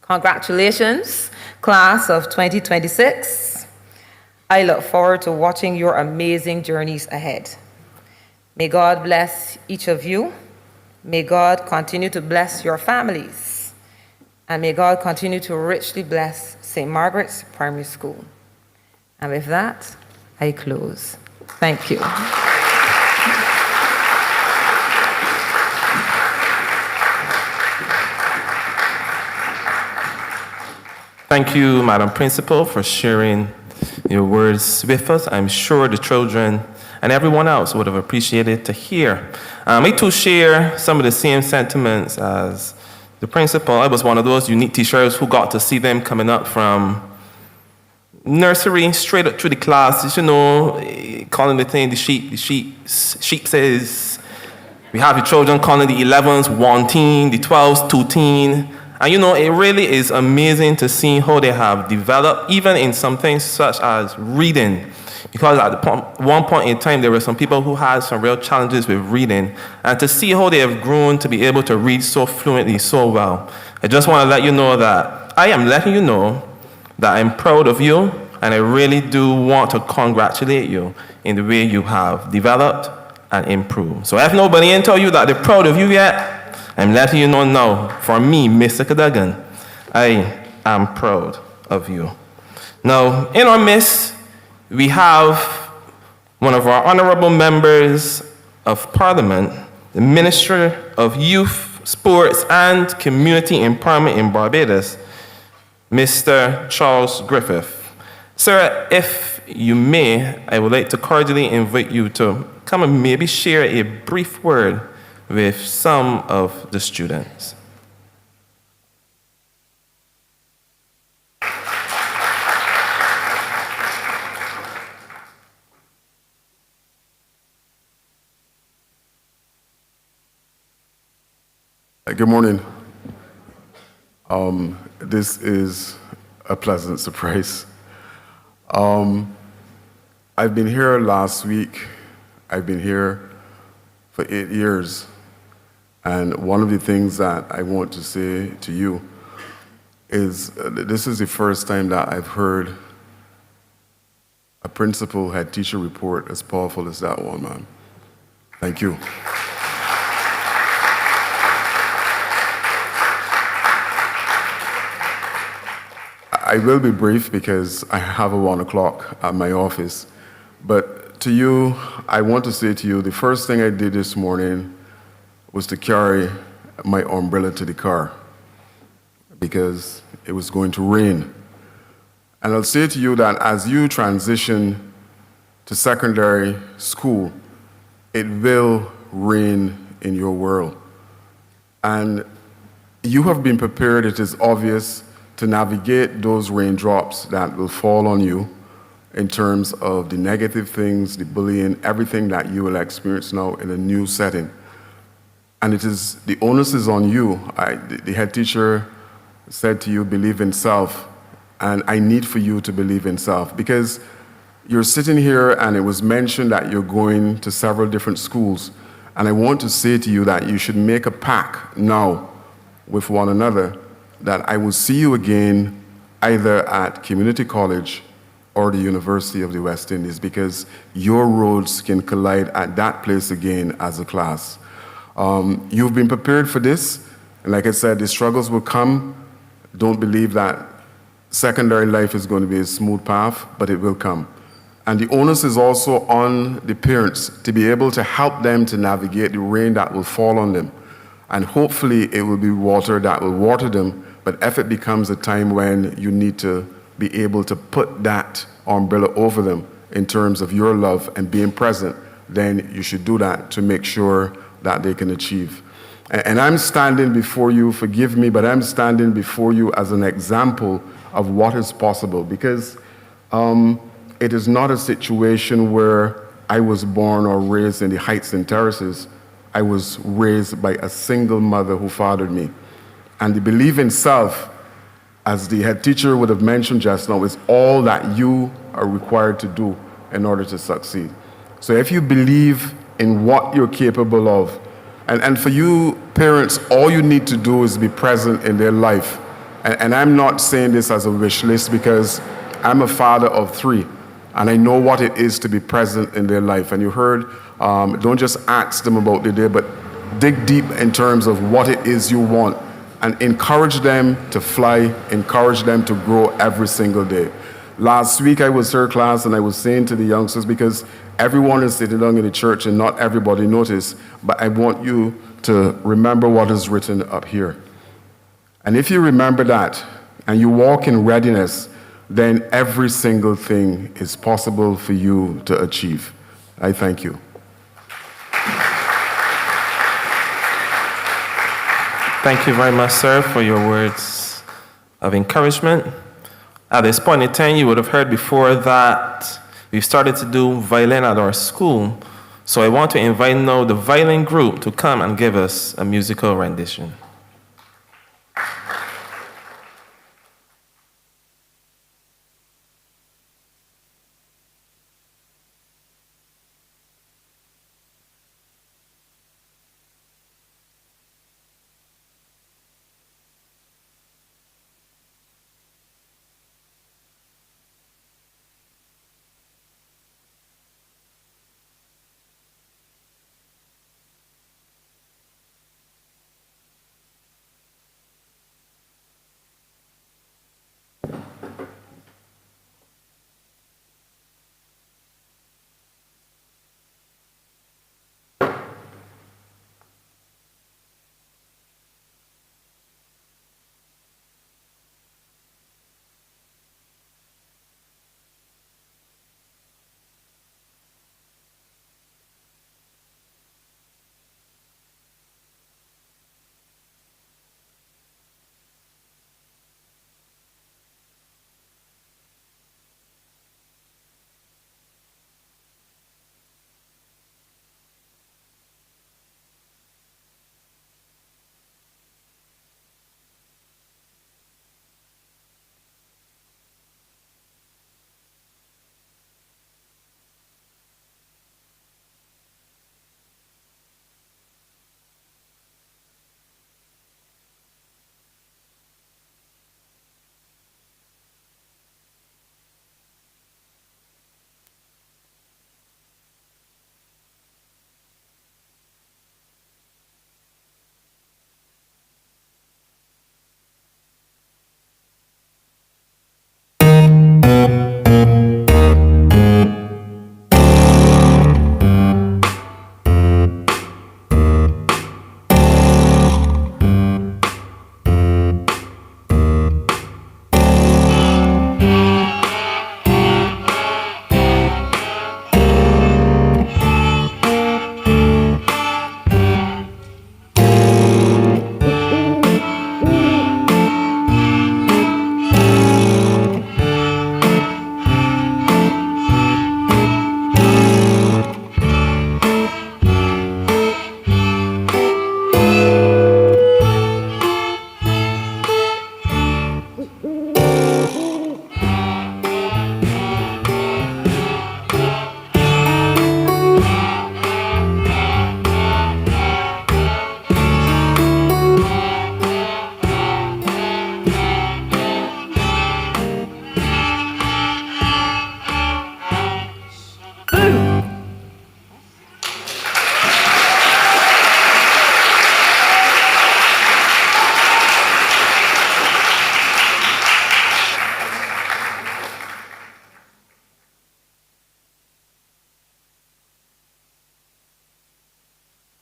Congratulations, class of 2026. I look forward to watching your amazing journeys ahead. May God bless each of you. May God continue to bless your families. And may God continue to richly bless St. Margaret's Primary School. And with that, I close. Thank you. Thank you, Madam Principal, for sharing your words with us. I'm sure the children and everyone else would have appreciated to hear. Me too share some of the same sentiments as the principal. I was one of those unique teachers who got to see them coming up from nursery straight up through the classes, you know, calling the thing the sheep says. We have the children calling the 11s 1 teen, the 12s 2 teen. And you know, it really is amazing to see how they have developed, even in some things such as reading. Because at one point in time, there were some people who had some real challenges with reading. And to see how they have grown to be able to read so fluently, so well. I just want to let you know that I am letting you know that I'm proud of you. And I really do want to congratulate you in the way you have developed and improved. So if nobody ain't told you that they're proud of you yet, I'm letting you know now, for me, Mr. Cadogan, I am proud of you. Now, in our midst, we have one of our honorable members of Parliament, the Minister of Youth, Sports, and Community Empowerment in Barbados, Mr. Charles Griffith. Sir, if you may, I would like to cordially invite you to come and maybe share a brief word with some of the students. Good morning. This is a pleasant surprise. I've been here last week. I've been here for 8 years. And one of the things that I want to say to you is this is the first time that I've heard a principal head teacher report as powerful as that one, man. Thank you. I will be brief because I have a 1 o'clock at my office. But to you, I want to say to you, the first thing I did this morning was to carry my umbrella to the car because it was going to rain. And I'll say to you that as you transition to secondary school, it will rain in your world. And you have been prepared, it is obvious, to navigate those raindrops that will fall on you in terms of the negative things, the bullying, everything that you will experience now in a new setting. And the onus is on you. The head teacher said to you, believe in self. And I need for you to believe in self because you're sitting here and it was mentioned that you're going to several different schools. And I want to say to you that you should make a pact now with one another that I will see you again either at community college or the University of the West Indies because your roads can collide at that place again as a class. You've been prepared for this, and like I said, the struggles will come. Don't believe that secondary life is going to be a smooth path, but it will come. And the onus is also on the parents to be able to help them to navigate the rain that will fall on them. And hopefully it will be water that will water them, but if it becomes a time when you need to be able to put that umbrella over them in terms of your love and being present, then you should do that to make sure that they can achieve. And I'm standing before you, forgive me, but I'm standing before you as an example of what is possible because it is not a situation where I was born or raised in the heights and terraces. I was raised by a single mother who fathered me. And the belief in self, as the head teacher would have mentioned just now, is all that you are required to do in order to succeed. So if you believe in what you're capable of, and for you parents, all you need to do is be present in their life. And I'm not saying this as a wish list because I'm a father of 3. And I know what it is to be present in their life. And you heard, don't just ask them about the day, but dig deep in terms of what it is you want. And encourage them to fly, encourage them to grow every single day. Last week I was her class and I was saying to the youngsters, because everyone is sitting down in the church and not everybody noticed, but I want you to remember what is written up here. And if you remember that and you walk in readiness, then every single thing is possible for you to achieve. I thank you. Thank you very much, sir, for your words of encouragement. At this point in time, you would have heard before that we've started to do violin at our school. So I want to invite now the violin group to come and give us a musical rendition.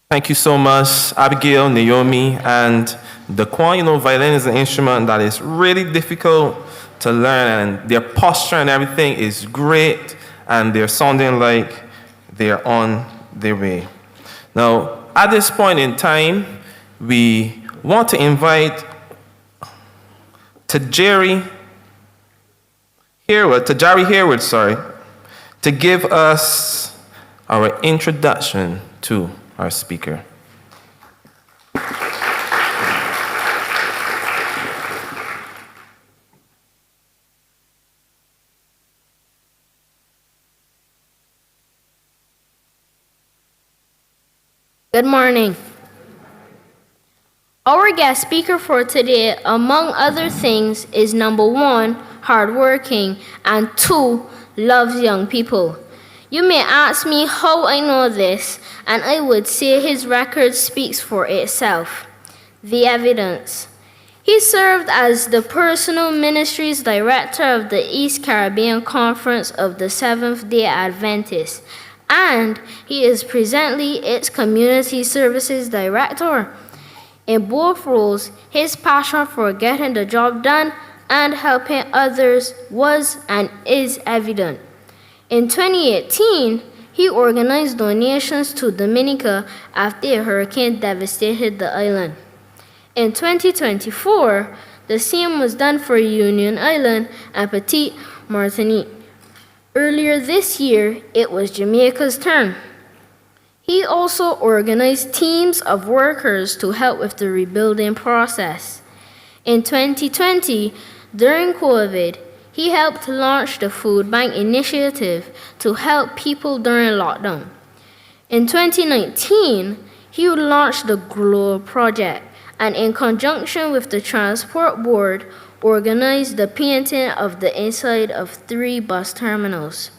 Thank you so much, Abigail, Naomi, and Daquan. You know, violin is an instrument that is really difficult to learn, and their posture and everything is great, and they're sounding like they're on their way. Now, at this point in time, we want to invite Tajari Harewood, to give us our introduction to our speaker. Good morning. Our guest speaker for today, among other things, is number 1, hardworking, and 2, loves young people. You may ask me how I know this, and I would say his record speaks for itself. The evidence. He served as the personal ministries director of the East Caribbean Conference of the Seventh-day Adventists, and he is presently its community services director. In both roles, his passion for getting the job done and helping others was and is evident. In 2018, he organized donations to Dominica after a hurricane devastated the island. In 2024, the same was done for Union Island and Petite Martinique. Earlier this year, it was Jamaica's turn. He also organized teams of workers to help with the rebuilding process. In 2020, during COVID, he helped launch the Food Bank Initiative to help people during lockdown. In 2019, he launched the Glow Project, and in conjunction with the Transport Board, organized the painting of the inside of 3 bus terminals.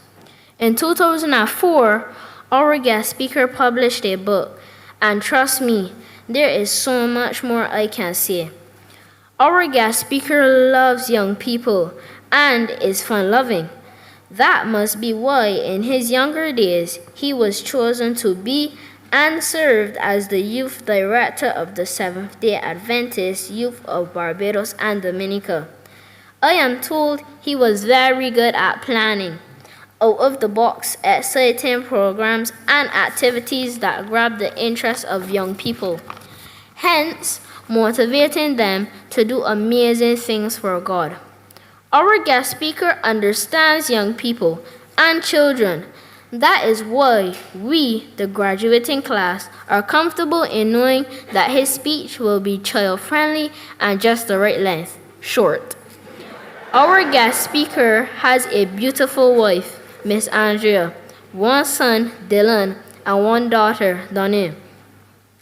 In 2004, our guest speaker published a book, and trust me, there is so much more I can say. Our guest speaker loves young people and is fun-loving. That must be why in his younger days he was chosen to be and served as the youth director of the Seventh-day Adventist Youth of Barbados and Dominica. I am told he was very good at planning out-of-the-box, exciting programs and activities that grab the interest of young people, hence motivating them to do amazing things for God. Our guest speaker understands young people and children. That is why we, the graduating class, are comfortable in knowing that his speech will be child-friendly and just the right length, short. Our guest speaker has a beautiful wife, Miss Andrea, 1 son, Dylan, and 1 daughter, Donnell.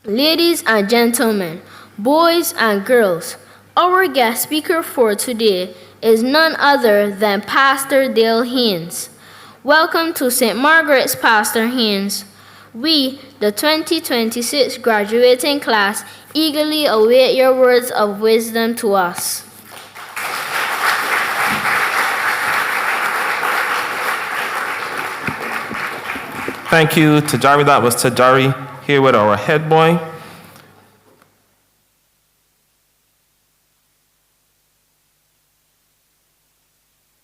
Ladies and gentlemen, boys and girls, our guest speaker for today is none other than Pastor Dale Haynes. Welcome to St. Margaret's, Pastor Haynes. We, the 2026 graduating class, eagerly await your words of wisdom to us. Thank you, Tajari. That was Tajari Harewood, our head boy.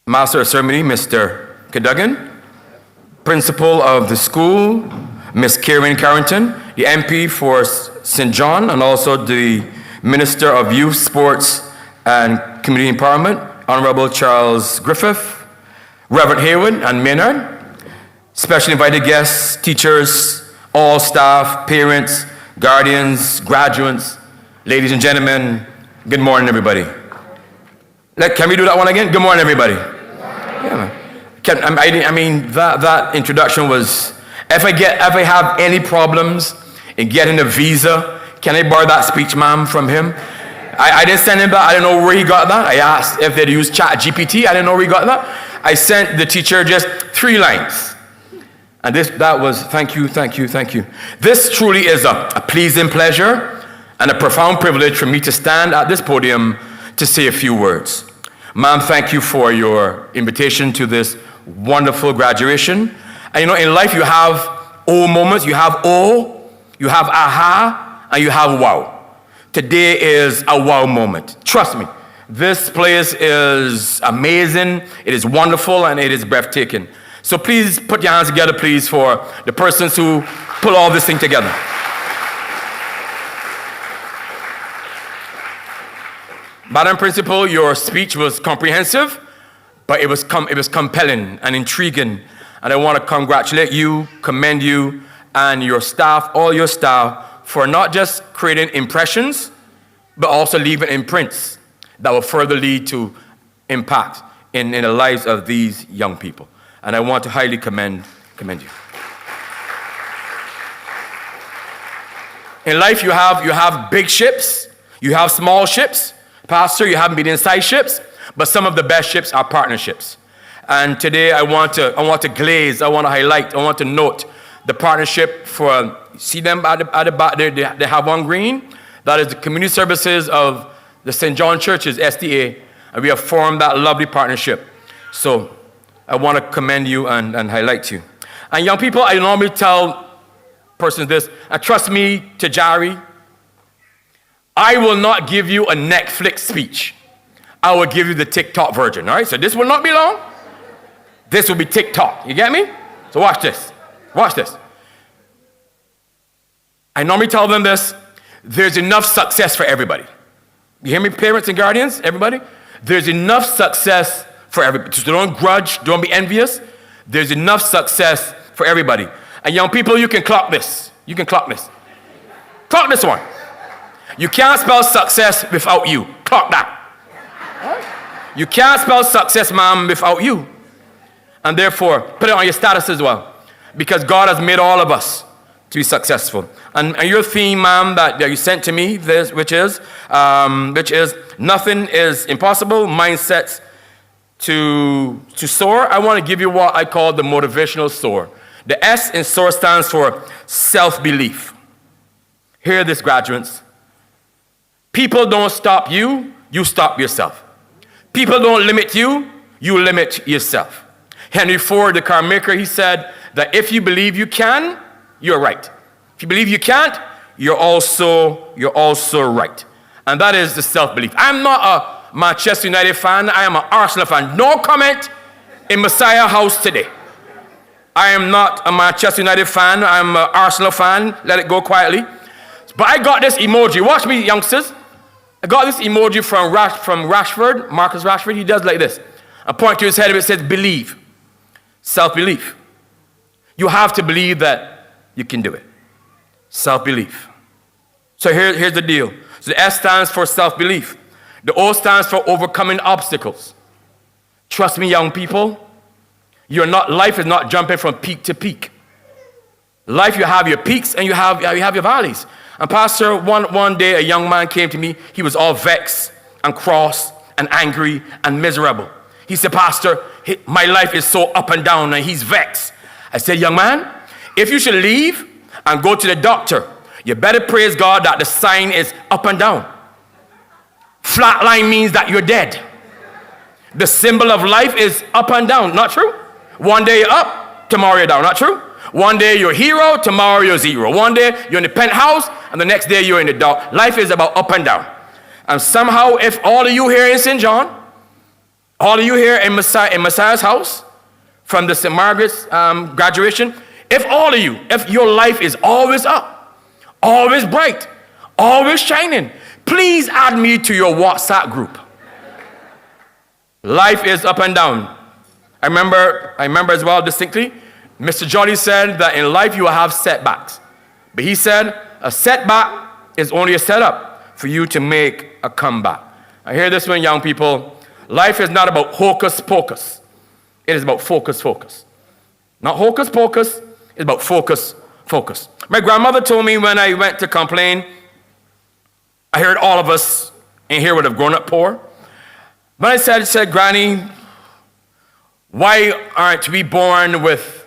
Master of Ceremony, Mr. Cadogan, Principal of the school, Miss Karen Carrington, the MP for St. John, and also the Minister of Youth, Sports, and Community Empowerment, Honorable Charles Griffith, Reverend Harewood and Maynard, special invited guests, teachers, all staff, parents, guardians, graduates, ladies and gentlemen, good morning, everybody. Can we do that one again? Good morning, everybody. Yeah. That introduction was, if I have any problems in getting a visa, can I borrow that speech, ma'am, from him? I didn't send him that. I don't know where he got that. I asked if they'd use ChatGPT. I didn't know where he got that. I sent the teacher just 3 lines. And that was, thank you. This truly is a pleasing pleasure and a profound privilege for me to stand at this podium to say a few words. Ma'am, thank you for your invitation to this wonderful graduation. And in life you have O moments, you have O, You have aha, and you have wow. Today is a wow moment. Trust me, this place is amazing, it is wonderful, and it is breathtaking. So please put your hands together, please, for the persons who pull all this thing together. Madam Principal, your speech was comprehensive, but it was compelling and intriguing. And I want to congratulate you, commend you, and your staff, all your staff, for not just creating impressions, but also leaving imprints that will further lead to impact in the lives of these young people. And I want to highly commend you. In life, you have big ships, you have small ships. Pastor, you haven't been inside ships, but some of the best ships are partnerships. And today I want to glaze, I want to highlight, I want to note the partnership for, see them at the back there, they have one green. That is the community services of the St. John Churches, SDA, and we have formed that lovely partnership. So I want to commend you and highlight you. And young people, I normally tell persons this, and trust me, Tajari, I will not give you a Netflix speech. I will give you the TikTok version, all right? So this will not be long. This will be TikTok, you get me? So watch this, watch this. I normally tell them this, there's enough success for everybody. You hear me, parents and guardians, everybody? There's enough success for everybody. So don't grudge, don't be envious. There's enough success for everybody. And young people, you can clock this. You can clock this. Clock this one. You can't spell success without you. Clock that. You can't spell success, ma'am, without you. And therefore, put it on your status as well. Because God has made all of us to be successful. And your theme, ma'am, that you sent to me, which is nothing is impossible, mindsets to soar. I want to give you what I call the motivational soar. The S in soar stands for self-belief. Hear this, graduates. People don't stop you, you stop yourself. People don't limit you, you limit yourself. Henry Ford, the car maker, he said that if you believe you can, you're right. If you believe you can't, you're also right. And that is the self-belief. I'm not a Manchester United fan, I am an Arsenal fan. No comment in Messiah House today. I am not a Manchester United fan, I'm an Arsenal fan, let it go quietly. But I got this emoji, watch me youngsters. I got this emoji from Rashford, Marcus Rashford. He does like this. I point to his head and it says, believe. Self-belief. You have to believe that you can do it. Self-belief. So here's the deal. So the S stands for self-belief. The O stands for overcoming obstacles. Trust me, young people, life is not jumping from peak to peak. Life, you have your peaks and you have your valleys. And Pastor, one day a young man came to me. He was all vexed and cross and angry and miserable. He said, Pastor, my life is so up and down and he's vexed. I said, young man, if you should leave and go to the doctor, you better praise God that the sign is up and down. Flat line means that you're dead. The symbol of life is up and down, not true? One day you're up, tomorrow you're down, not true? One day you're a hero, tomorrow you're zero. One day you're in the penthouse, and the next day you're in the dark. Life is about up and down. And somehow, if all of you here in St. John, all of you here in Messiah's house, from the St. Margaret's graduation, if your life is always up, always bright, always shining, please add me to your WhatsApp group. Life is up and down. I remember as well distinctly, Mr. Jolly said that in life you will have setbacks. But he said a setback is only a setup for you to make a comeback. I hear this one, young people. Life is not about hocus pocus. It is about focus. Not hocus pocus, it's about focus. My grandmother told me when I went to complain, I heard all of us in here would have grown up poor. But I said, Granny, why aren't we born with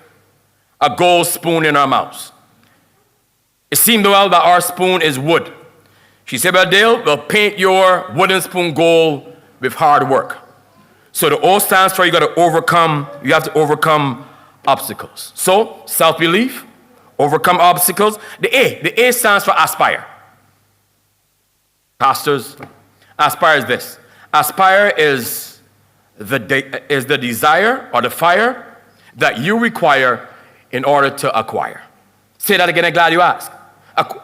a gold spoon in our mouths? It seemed well that our spoon is wood. She said, well, Dale, we'll paint your wooden spoon gold with hard work. So the O stands for you have to overcome obstacles. So self-belief, overcome obstacles. The A stands for aspire. Pastors, aspire is this. Aspire is the desire or the fire that you require in order to acquire. Say that again, I'm glad you asked.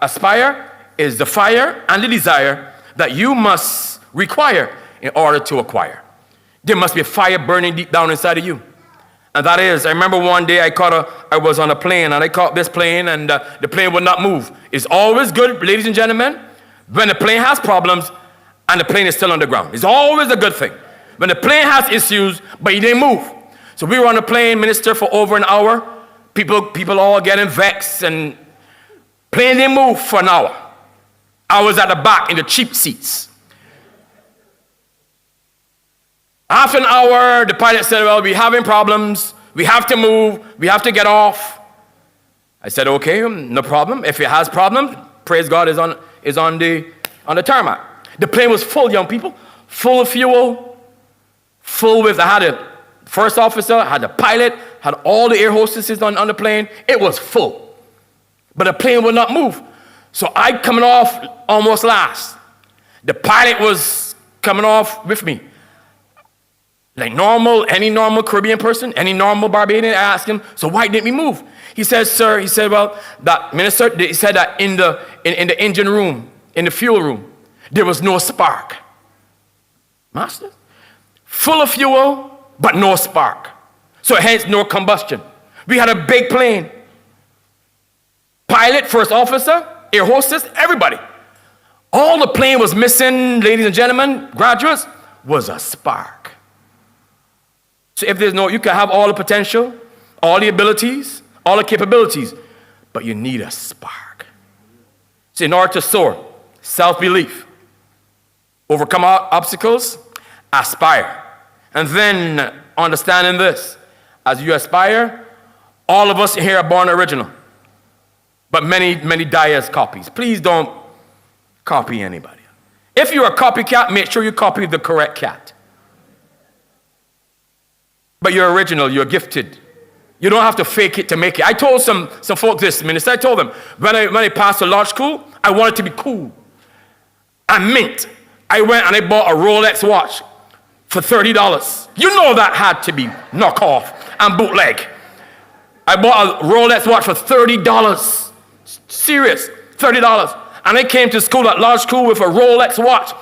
Aspire is the fire and the desire that you must require in order to acquire. There must be a fire burning deep down inside of you. And that is, I remember one day I was on a plane and I caught this plane and the plane would not move. It's always good, ladies and gentlemen, when the plane has problems and the plane is still on the ground. It's always a good thing. When the plane has issues, but it didn't move. So we were on the plane, minister, for over an hour. People all getting vexed and plane didn't move for an hour. I was at the back in the cheap seats. After an hour, the pilot said, well, we're having problems. We have to move. We have to get off. I said, okay, no problem. If it has problems, praise God, is on the tarmac. The plane was full, young people, full of fuel, full with, I had a first officer, had the pilot, had all the air hostesses on the plane. It was full. But the plane would not move. So I coming off almost last. The pilot was coming off with me. Like any normal Caribbean person, any normal Barbadian, I asked him, so why didn't we move? He says, sir, well, that minister, he said that in the engine room, in the fuel room, there was no spark. Master? Full of fuel, but no spark. So hence no combustion. We had a big plane. Pilot, first officer, air hostess, everybody. All the plane was missing, ladies and gentlemen, graduates, was a spark. So if there's you can have all the potential, all the abilities, all the capabilities, but you need a spark. So in order to soar, self-belief, overcome obstacles, aspire. And then understanding this, as you aspire, all of us here are born original, but many die as copies. Please don't copy anybody. If you're a copycat, make sure you copy the correct cat. But you're original, you're gifted. You don't have to fake it to make it. I told some folks this, minister, I told them, when I passed a large school, I wanted to be cool. I went and I bought a Rolex watch for $30. You know that had to be knockoff and bootleg. I bought a Rolex watch for $30. Serious, $30. And I came to school, at large school, with a Rolex watch.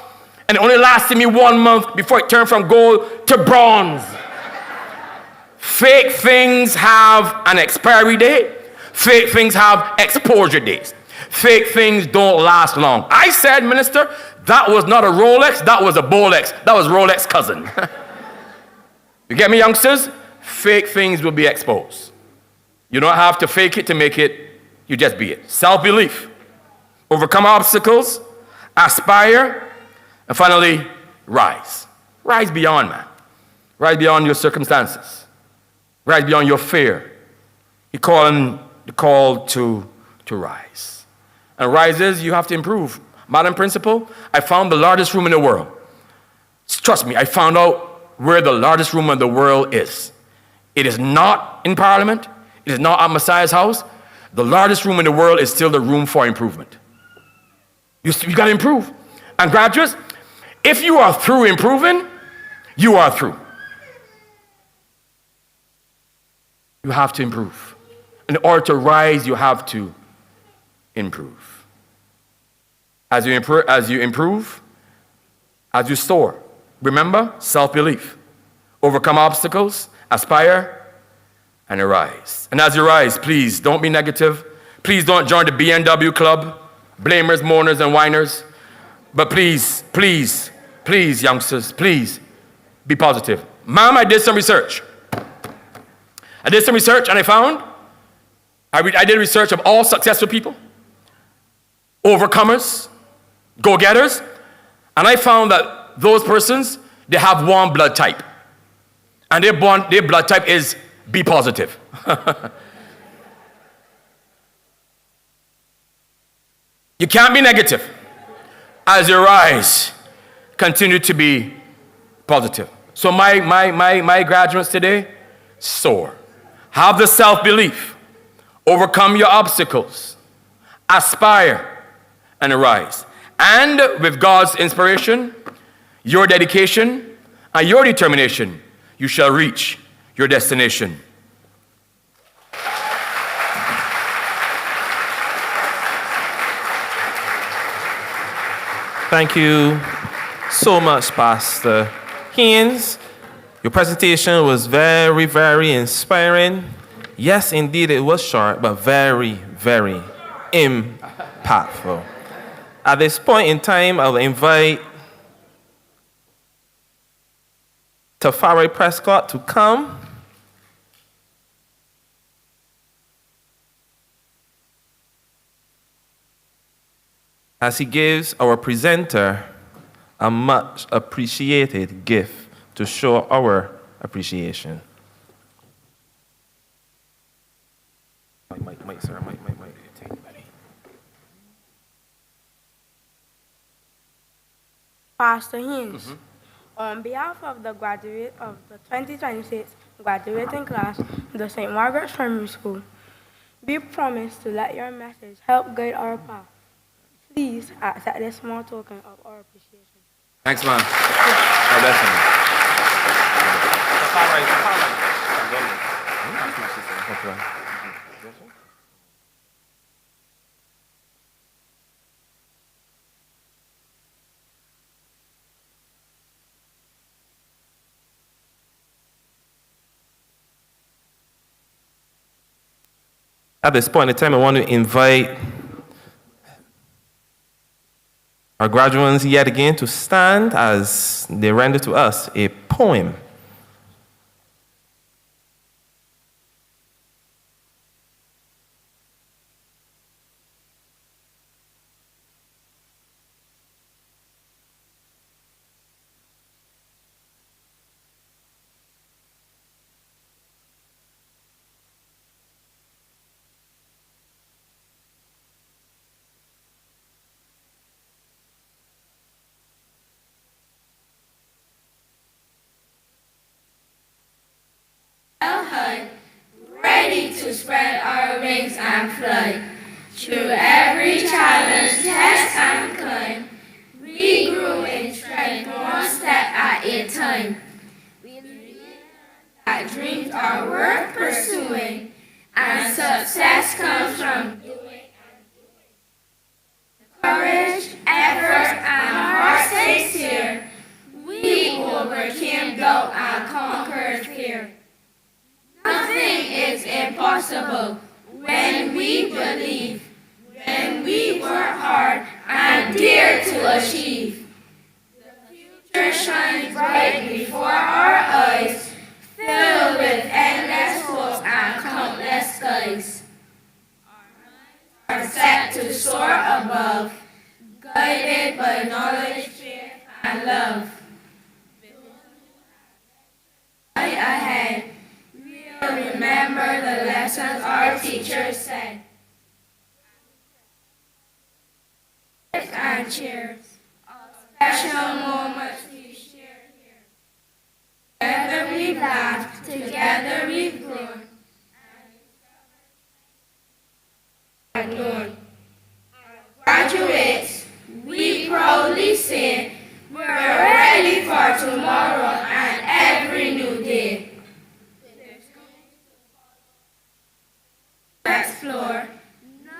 And it only lasted me 1 month before it turned from gold to bronze. Fake things have an expiry date. Fake things have exposure dates. Fake things don't last long. I said, minister, that was not a Rolex, that was a Bolex. That was Rolex cousin. You get me, youngsters? Fake things will be exposed. You don't have to fake it to make it. You just be it. Self-belief. Overcome obstacles. Aspire. And finally, rise. Rise beyond, man. Rise beyond your circumstances. Rise beyond your fear. He calling the call to rise. And rises, you have to improve. Modern principle, I found the largest room in the world. Trust me, I found out where the largest room in the world is. It is not in Parliament. It is not at Messiah's house. The largest room in the world is still the room for improvement. You got to improve. And graduates, if you are through improving, you are through. You have to improve. In order to rise, you have to improve. As you improve, as you soar, remember, self-belief. Overcome obstacles, aspire, and arise. And as you rise, please don't be negative. Please don't join the BMW club, blamers, mourners, and whiners. But please, please, please, youngsters, please be positive. Mom, I did some research. And I found, I did research of all successful people, overcomers, go-getters, and I found that those persons, they have one blood type. And their blood type is B positive. You can't be negative. As you rise, continue to be positive. So my graduates today, soar. Have the self-belief, overcome your obstacles, aspire, and arise. And with God's inspiration, your dedication, and your determination, you shall reach your destination. Thank you so much, Pastor Haynes. Your presentation was very, very inspiring. Yes, indeed, it was short, but very, very impactful. At this point in time, I'll invite Tafari Prescott to come. As he gives our presenter a much appreciated gift to show our appreciation. Mike, sir, Mike. Pastor Haynes, on behalf of the graduate of the 2026 graduating class of the St. Margaret's Primary School, we promise to let your message help guide our path. Please accept this small token of our appreciation. Thanks, man. God bless you. At this point in time, I want to invite our graduates yet again to stand as they render to us a poem. Ready to spread our wings and fly. Through every challenge, test and climb, we grew in strength one step at a time. We learned that dreams are worth pursuing, and success comes from doing. Courage, effort, and heart sincere, we overcame doubt and conquered fear. Nothing is impossible when we believe, when we work hard and dare to achieve. The future shines bright before our eyes, filled with endless hopes and countless skies. Our minds are set to soar above, guided by knowledge, faith, and love. Right ahead, remember the lessons our teachers said. And cheers, special moments we share here. Together we've laughed, together we've grown, and known. Graduates, we proudly say, we're ready for tomorrow and every new day. Explore.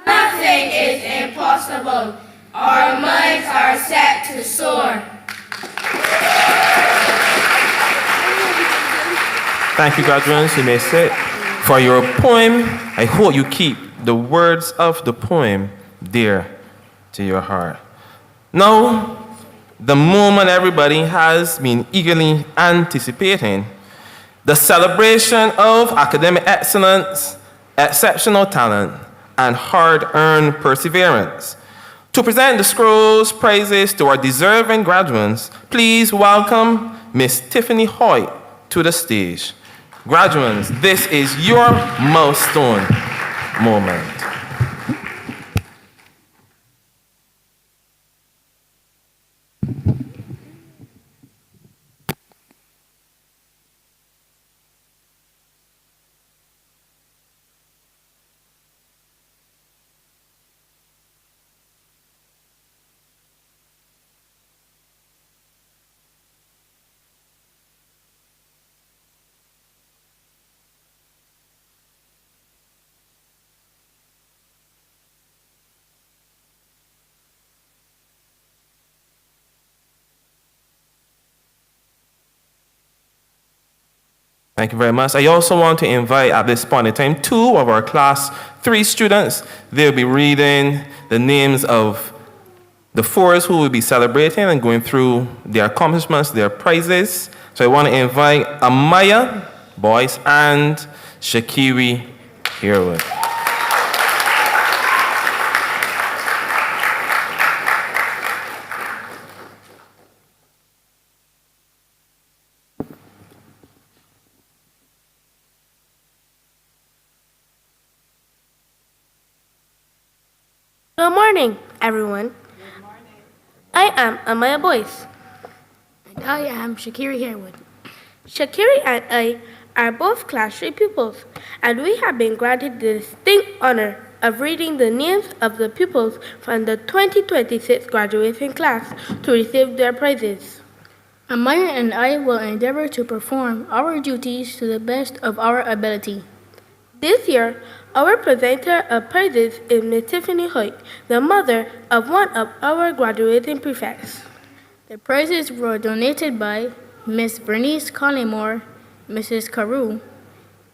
Nothing is impossible. Our minds are set to soar. Thank you, graduates. You may sit. For your poem, I hope you keep the words of the poem dear to your heart. Now, the moment everybody has been eagerly anticipating, the celebration of academic excellence, exceptional talent, and hard-earned perseverance. To present the scrolls prizes to our deserving graduates, please welcome Miss Tiffany Hoyt to the stage. Graduates, this is your milestone moment. Thank you very much. I also want to invite at this point in time 2 of our class 3 students. They'll be reading the names of the 4s who will be celebrating and going through their accomplishments, their prizes. So I want to invite Amaya, boys, and Shakiri Herwood. Good morning, everyone. I am Amaya Boyce. And I am Shakiri Harewood. Shakiri and I are both Class 3 pupils, and we have been granted the distinct honor of reading the names of the pupils from the 2026 graduating class to receive their prizes. Amaya and I will endeavor to perform our duties to the best of our ability. This year, our presenter of prizes is Ms. Tiffany Hoyt, the mother of one of our graduating prefects. The prizes were donated by Miss Bernice Collymore, Mrs. Carew,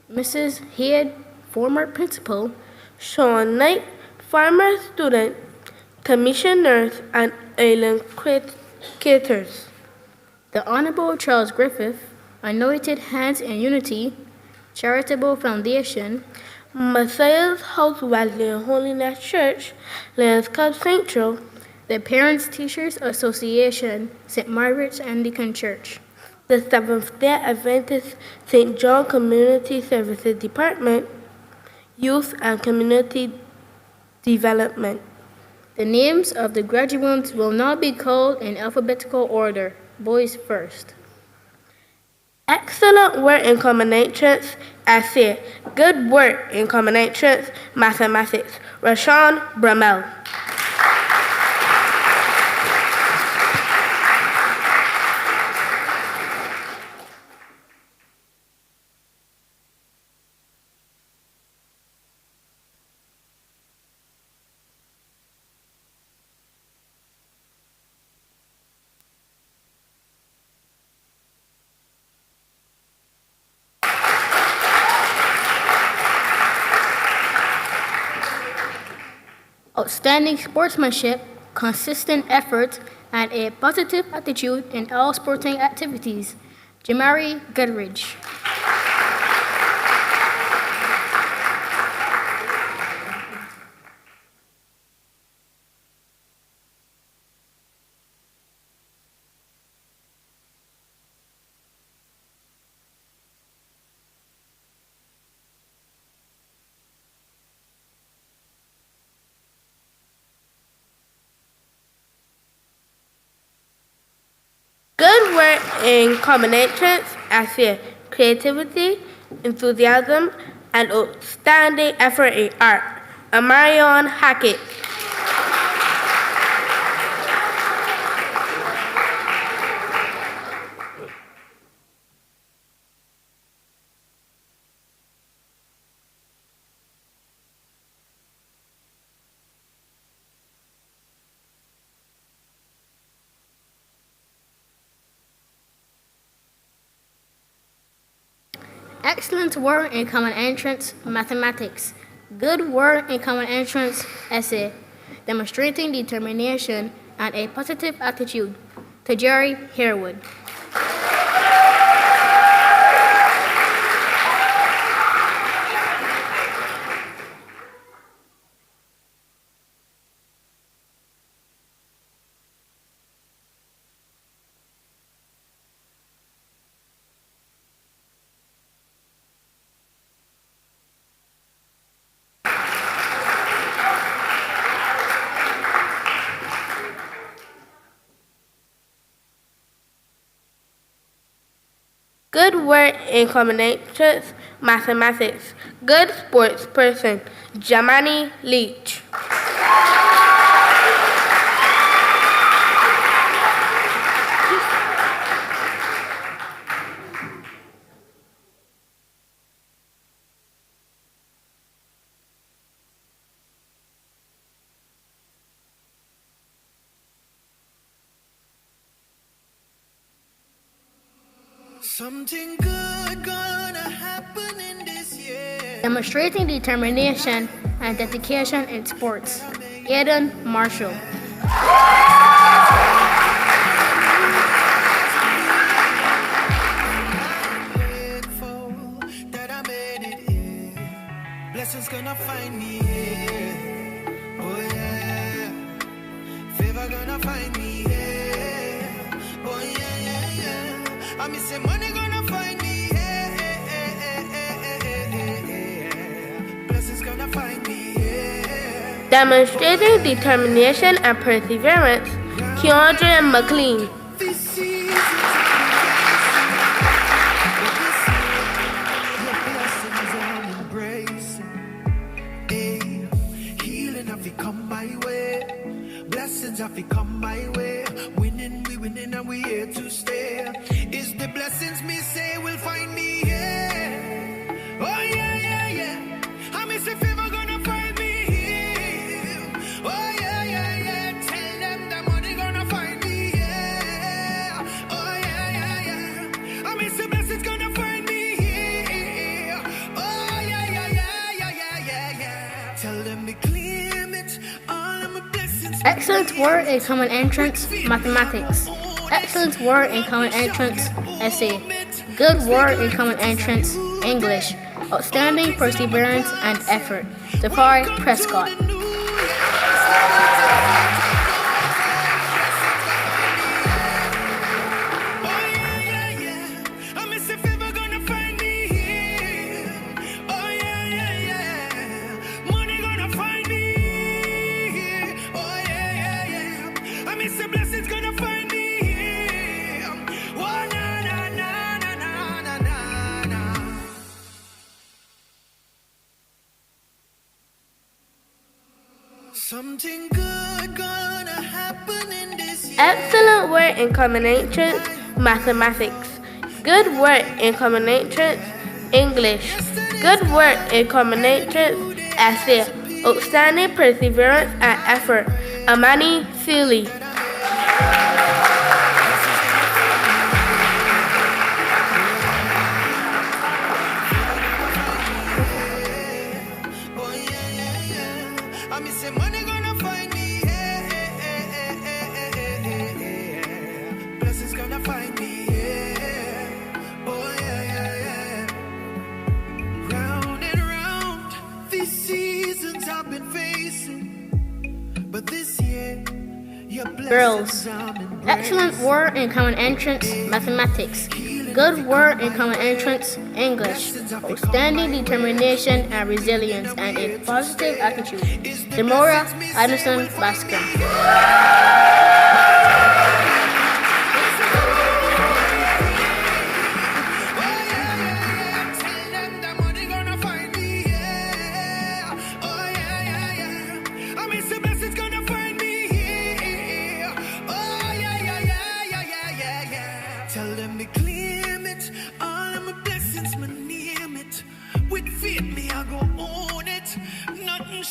Mrs. Head, former principal, Sean Knight, former student, commissioned nurse, and Aileen Caters. the Honorable Charles Griffith, Anointed Hands in Unity, Charitable Foundation, Messiah's House Wesleyan Holiness Church, Lions Club Central, the Parents Teachers Association, St. Margaret's Anglican Church, the Seventh-day Adventist St. John Community Services Department, Youth and Community Development. The names of the graduates will now be called in alphabetical order, boys first. Excellent work in common entrance, essay. Good work in common entrance, mathematics. Rashawn Bramell. Outstanding sportsmanship, consistent effort, and a positive attitude in all sporting activities. Jamari Goodridge. Good work in common entrance, essay. Creativity, enthusiasm, and outstanding effort in art. Amarion Hackett. Excellent work in common entrance, mathematics. Good work in common entrance, essay. Demonstrating determination and a positive attitude. Tajari Harewood. Good work in common entrance, mathematics. Good sports person, Jamani Leach. Something good gonna Demonstrating determination and dedication in sports, Aiden Marshall. Blessings gonna find me here. Oh yeah. Favor gonna find me here. Oh yeah. I miss say money gonna find me here. Blessings gonna find me here. Demonstrating determination and perseverance, Keandre McLean. Blessings have come my way. Winning, we winning, and we here to stay. Is the blessings me say will find me here? Oh yeah. I miss if favor gonna find me here. Oh yeah. Tell them the money gonna find me here. Oh yeah. I miss the blessings gonna find me here. Oh yeah. Tell them me claim it. All of my blessings. Excellent word in common entrance, mathematics. Excellent word in common entrance, essay. Good word in common entrance, English. Outstanding perseverance and effort. Safari Prescott. Something good gonna happen in this year. Excellent word in common entrance, mathematics. Good word in common entrance, English. Good word in common entrance, essay. Outstanding perseverance and effort, Amani Seeley. Girls. Excellent word in common entrance, mathematics. Good word in common entrance, English. Outstanding determination and resilience and a positive attitude. Demora Addison Bascom.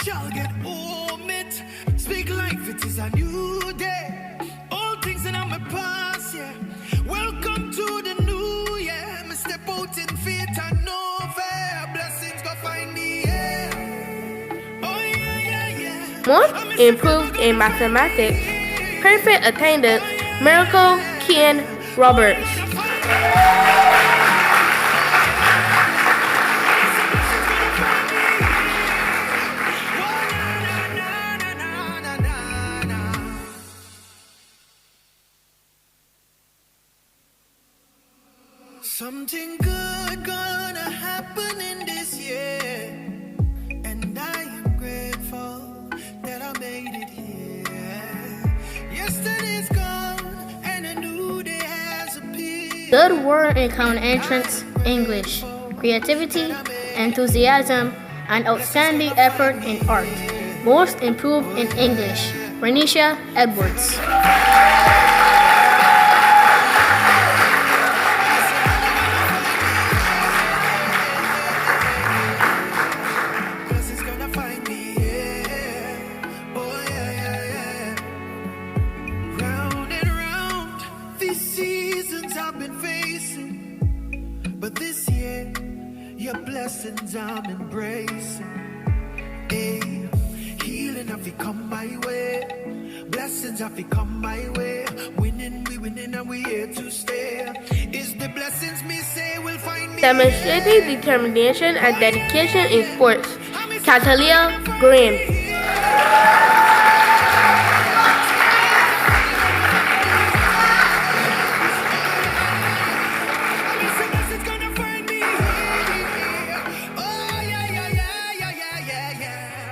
Shall get home it. Speak life, it is a new day. All things in my past, yeah. Welcome to the new year. Me step out in faith and no fear. Blessings go find me, yeah. Oh yeah. Most improved in mathematics, perfect attendance, Miracle Ken Roberts. Something good gonna happen in this year, and I am grateful that I made it here. Yesterday's gone, and a new day has appeared. Good word in common entrance, English. Creativity, enthusiasm, and outstanding effort in art. Most improved in English, Renisha Edwards. Blessings I'm embracing. Hey, healing have to come my way. Blessings have to come my way. Winning, we winning, and we here to stay. Is the blessings me say will find me. Demonstrating determination and dedication in sports. Catalia Graham.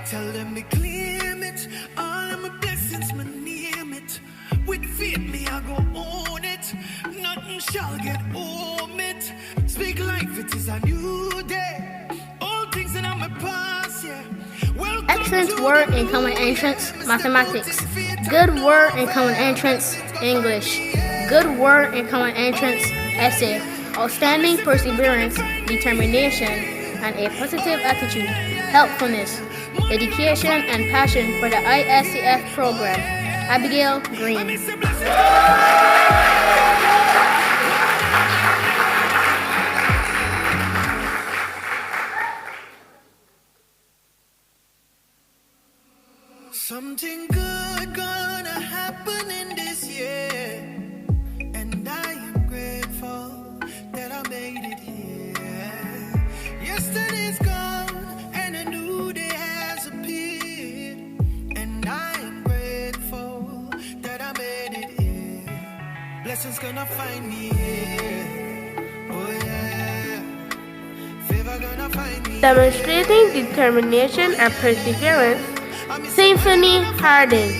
Tell them to claim it. All of my blessings, my name it. With faith, me, I go own it. Nothing shall get home it. Speak life, it is a new day. All things that I'm a past, yeah. Excellent word in common entrance, mathematics. Good word in common entrance, English. Good word in common entrance, essay. Outstanding perseverance, determination, and a positive attitude, helpfulness, dedication, and passion for the ISCF program. Abigail Green. Something good gonna happen in this year, and I am grateful that I made it here. Yesterday's gone and a new day has appeared, and I am grateful that I made it here. Blessings gonna find me here. Oh yeah, favor gonna find me. Demonstrating determination and perseverance. Symphony Harding.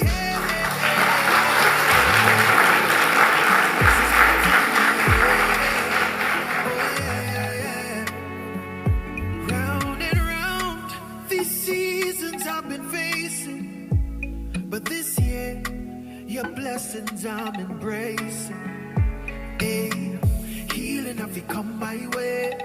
Round and round, these seasons I've been facing, but this year, your blessings I'm embracing. Hey, healing have to come my way.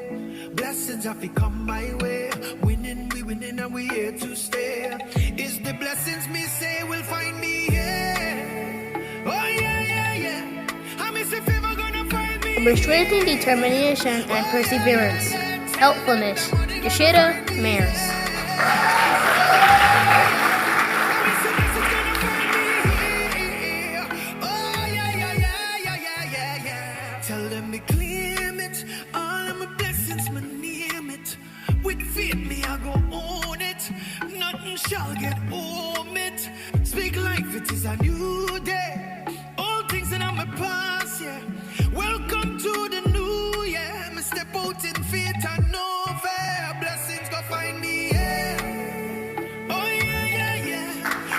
Blessings have to come my way. Winning, we winning, and we here to stay. Is the blessings me say will find me here? Oh yeah, yeah, yeah. I miss if ever gonna find me. Demonstrating determination and perseverance, helpfulness, Yashida Mayers. Tell them to claim it. All of my blessings, my name it. With faith, me, I go own it. Nothing shall get home it. Speak life, it is a new day. All things that I'm a past, yeah. Welcome to the new year. Me step out in faith and no fear. Blessings go find me, yeah. Oh yeah, yeah, yeah.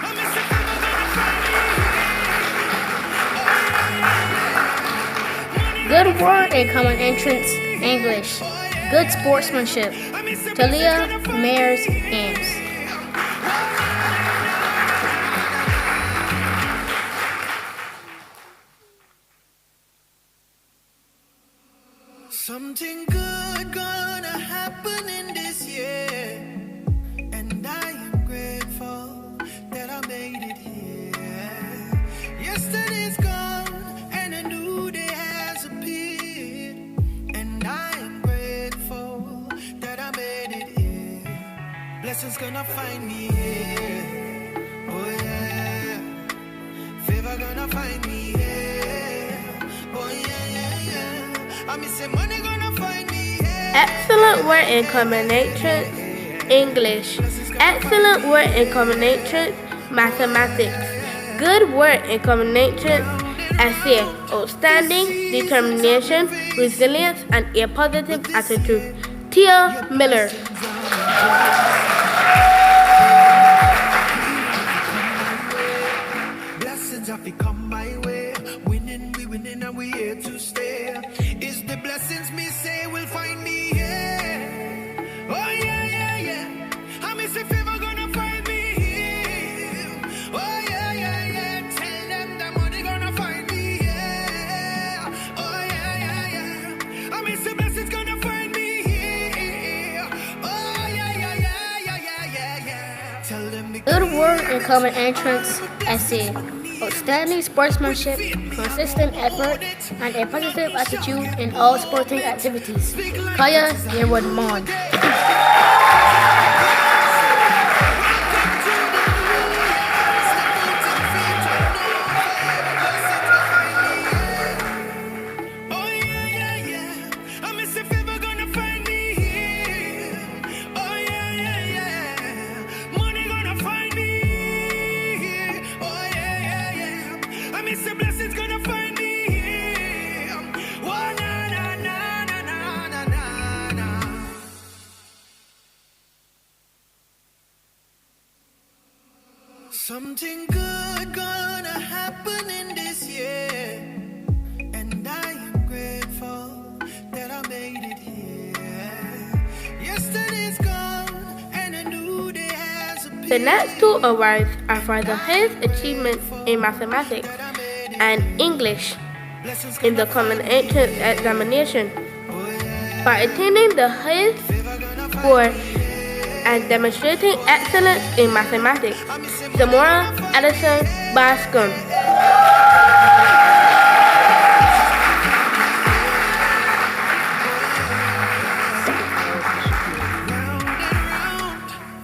I miss if I'm gonna find me, yeah. Good word in common entrance, English. Good sportsmanship, Talia Mayers Ames. Something good gonna happen in this year, and I am grateful that I made it here. Yesterday's gone and a new day has appeared, and I am grateful that I made it here. Blessings gonna find me here. Oh yeah, favor gonna find me here. Oh yeah, yeah, yeah. I miss say money gonna find me here. Excellent word in combination, English. Excellent word in combination, mathematics. Good word in combination, essay. Outstanding determination, resilience, and a positive attitude. Tia Miller. Blessings have to come my way. Winning, we winning, and we here to stay. Is the blessings me say will find me here? Oh yeah, yeah, yeah. I miss if ever gonna find me here. Oh yeah, yeah, yeah. Tell them the money gonna find me here. Oh yeah, yeah, yeah. I miss the blessings gonna find me here. Oh yeah, yeah, yeah, yeah, yeah, yeah, yeah. Tell them the Good word in common entrance, essay. outstanding sportsmanship, consistent effort, and a positive attitude in all sporting activities. Kaya Yearwood Mon. Something good gonna happen in this year, and I am grateful that I made it here. Yesterday's gone, and a new day has appeared. The next two awards are for the highest achievement in mathematics and English in the common entrance examination. By attaining the highest score and demonstrating excellence in mathematics, Zamora Edison Bascom.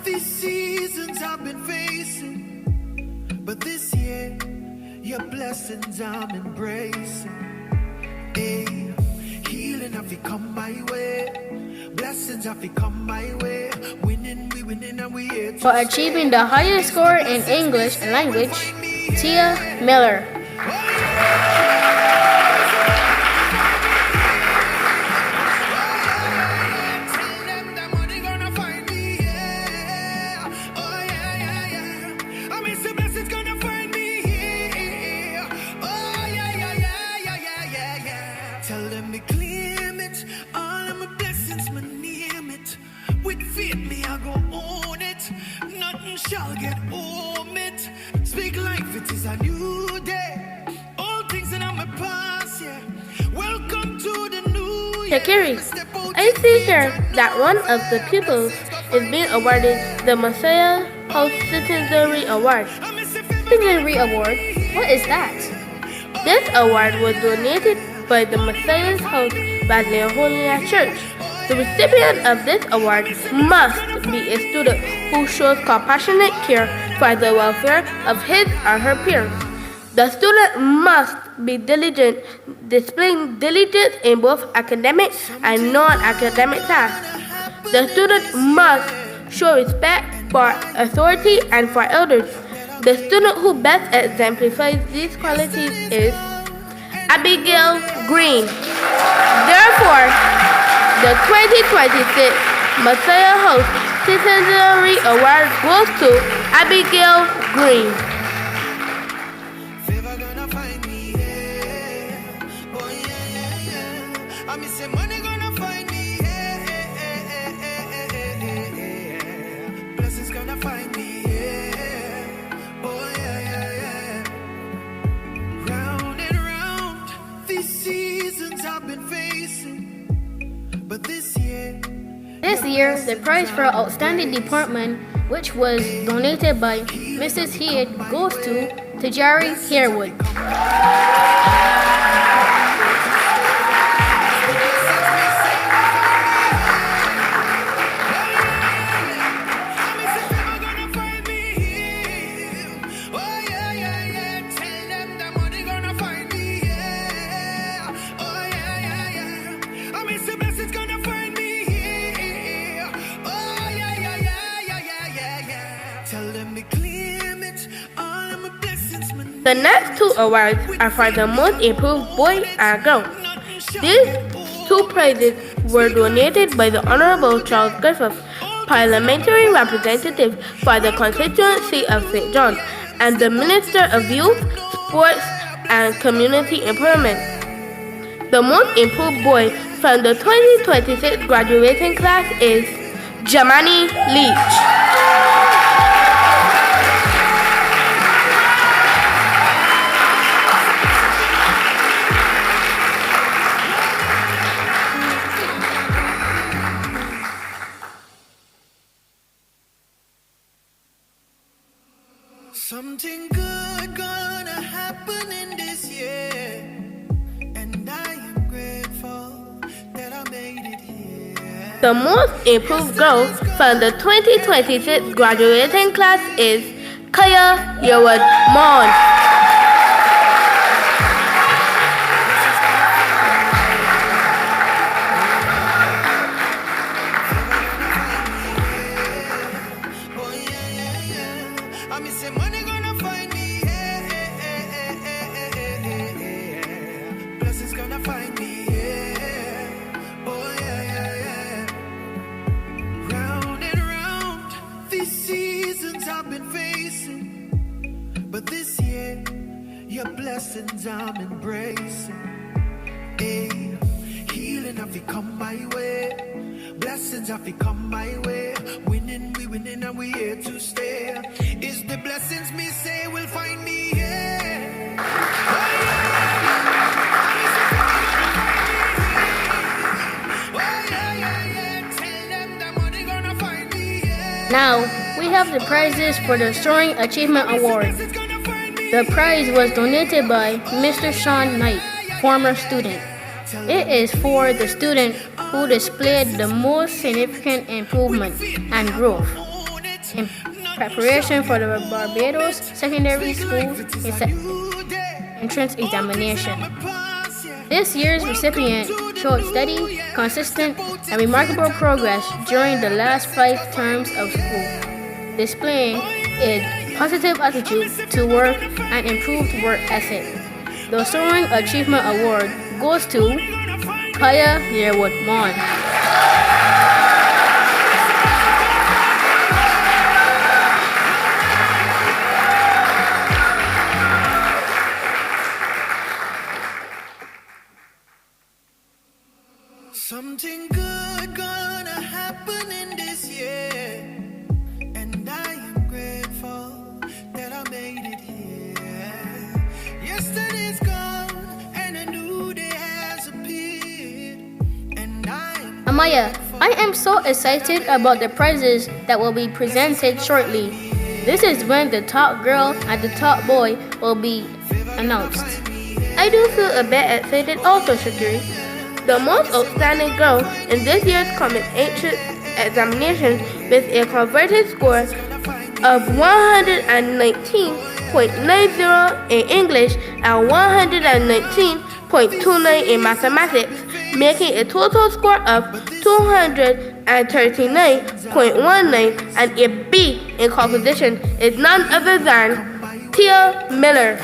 These seasons I've been facing, but this year, your blessings I'm embracing. Hey, healing have come my way, blessings have come my way. Winning, we winning, and we here. For achieving the highest score in English language, Tia Miller. Tell them me claim it, all of my blessings, my name it. With faith, me I go own it. Nothing shall get home it. Speak life, it is a new day. All things in my past, yeah. Welcome to the new year. Shakiri, I see here that one of the pupils is being awarded the Messiah House Citizenry Award. Citizenry Award? What is that? This award was donated by the Messiah's House Baslehonia Church. The recipient of this award must be a student who shows compassionate care for the welfare of his or her peers. The student must be diligent, displaying diligence in both academic and non-academic tasks. The student must show respect for authority and for elders. The student who best exemplifies these qualities is Abigail Green. Therefore, the 2026 Messiah House Citizenry Award goes to Abigail Green. Favor gonna find me here. Oh yeah. I miss say money gonna find me here. Blessings gonna find me here. Oh yeah. Round and round, these seasons I've been facing, but this year. This year, the prize for Outstanding Department, which was donated by Mrs. Head, goes to Tajari Harewood. The next two awards are for the most improved boy and girl. These two prizes were donated by the Honorable Charles Griffith, Parliamentary Representative for the constituency of St. John, and the Minister of Youth, Sports, and Community Empowerment. The most improved boy from the 2026 graduating class is Jamani Leach. Something good gonna happen in this year, and I am grateful that I made it here. The most improved girl from the 2026 graduating class is Kaya Yerwood Mon. Oh yeah, yeah, yeah. I mean, say money gonna find me. Yeah. Blessings gonna find me. Yeah. Oh yeah, yeah, yeah. Round and round, these seasons I've been facing, but this year, your blessings I'm embracing. Hey, healing have come my way. Blessings have come my way. Winning, we winning, and we here to stay. It's the blessings me say will find me here. Oh, yeah. Tell them the money gonna find me here. Now, we have the prizes for the Soaring Achievement Award. The prize was donated by Mr. Sean Knight, former student. It is for the student who displayed the most significant improvement and growth in preparation for the Barbados Secondary School entrance examination. This year's recipient showed steady, consistent, and remarkable progress during the last 5 terms of school, displaying a positive attitude to work and improved work ethic. The Soaring Achievement Award goes to Kaya Yerwood Mon. Something good gonna happen in this year, and I am grateful that I made it here. Yesterday's gone, and a new day has appeared, and Amaya, I am so excited about the prizes that will be presented shortly. This is when the top girl and the top boy will be announced. I do feel a bit excited also, Shakiri. The most outstanding girl in this year's common entrance examination with a converted score of 119.90 in English and 119.29 in mathematics, making a total score of 239.19 and a B in composition is none other than Tia Miller.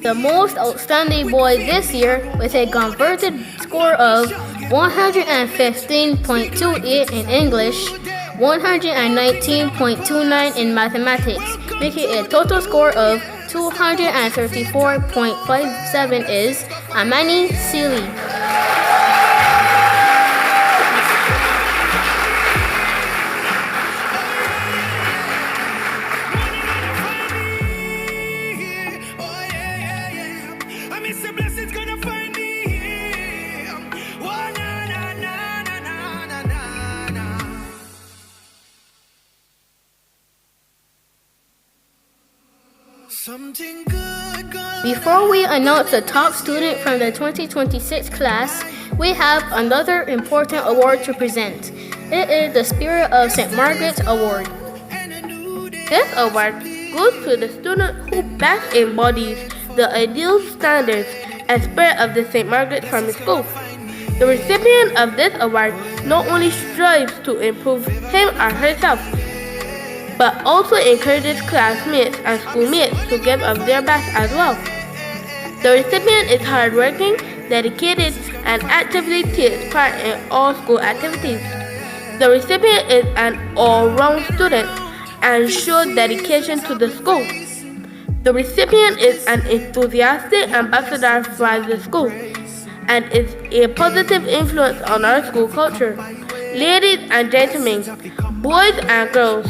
The most outstanding boy this year with a converted score of 115.28 in English, 119.29 in mathematics, making a total score of 234.57 is Amani Sealy. Before we announce the top student from the 2026 class, we have another important award to present. It is the Spirit of St. Margaret's Award. This award goes to the student who best embodies the ideal standards and spirit of the St. Margaret's Primary School. The recipient of this award not only strives to improve him or herself, but also encourages classmates and schoolmates to give of their best as well. The recipient is hardworking, dedicated, and actively takes part in all school activities. The recipient is an all-round student and shows dedication to the school. The recipient is an enthusiastic ambassador for the school and is a positive influence on our school culture. Ladies and gentlemen, boys and girls,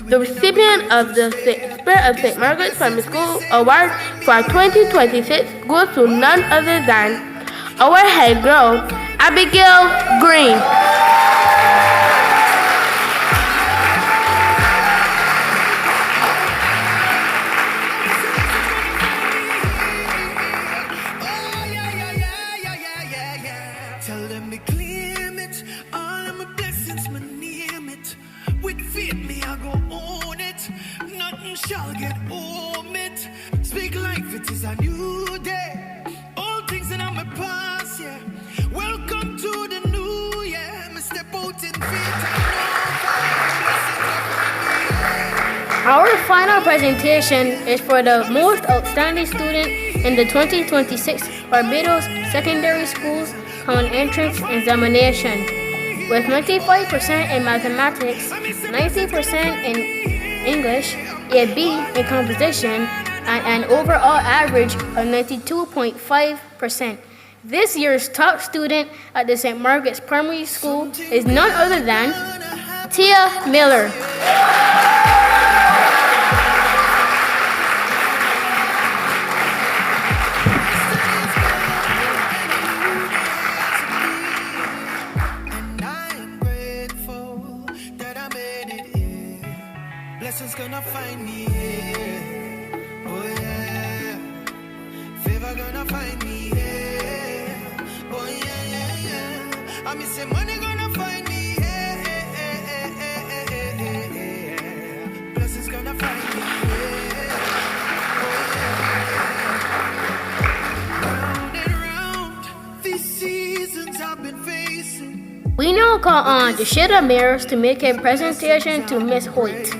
the recipient of the Spirit of St. Margaret's Primary School Award for 2026 goes to none other than our head girl, Abigail Green. Tell them me claim it, all of my blessings, me name it. With faith, me I go own it. Nothing shall get home it. Speak life, it is a new day. All things in my past, yeah. Welcome to the new year. Me step out in faith. Our final presentation is for the most outstanding student in the 2026 Barbados Secondary Schools Common Entrance Examination. With 95% in mathematics, 90% in English, a B in composition, and an overall average of 92.5%. This year's top student at the St. Margaret's Primary School is none other than Tia Miller. Blessings gonna find me here. Oh yeah. Favor gonna find me here. Oh yeah, yeah, yeah. I miss say money gonna find me here. Blessings gonna find me here. Oh yeah. Round and round, these seasons I've been facing. We now call on the Shida Mayors to make a presentation to Miss Hoyt.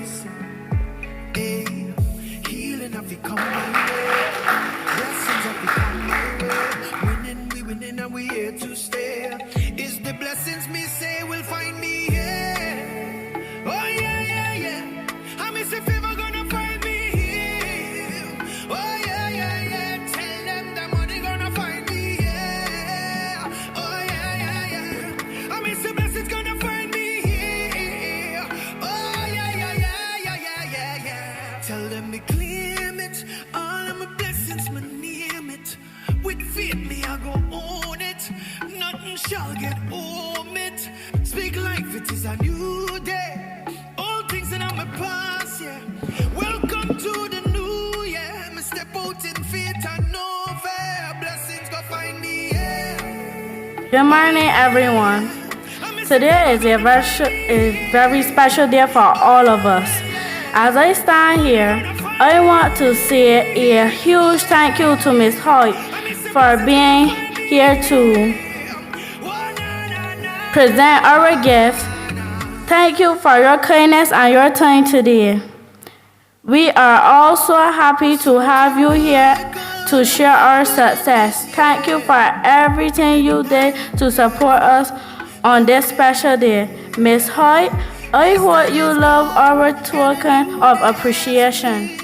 Blessings me say will find me here. Oh yeah, yeah, yeah. I miss if ever gonna find me here. Oh yeah, yeah, yeah. Tell them the money gonna find me here. Oh yeah, yeah, yeah. I miss the blessings gonna find me here. Oh yeah, yeah, yeah, yeah, yeah, yeah, yeah. Tell them me claim it. All of my blessings me name it. With faith me I go own it. Nothing shall get home it. Speak life, it is a new day. All things in my past, yeah. Welcome to the new year. Me step out in faith and no fear. Blessings go find me, yeah. Good morning, everyone. Today is a very special day for all of us. As I stand here, I want to say a huge thank you to Ms. Hoyt for being here to present our gifts. Thank you for your kindness and your time today. We are also happy to have you here to share our success. Thank you for everything you did to support us on this special day. Ms. Hoyt, I hope you love our token of appreciation.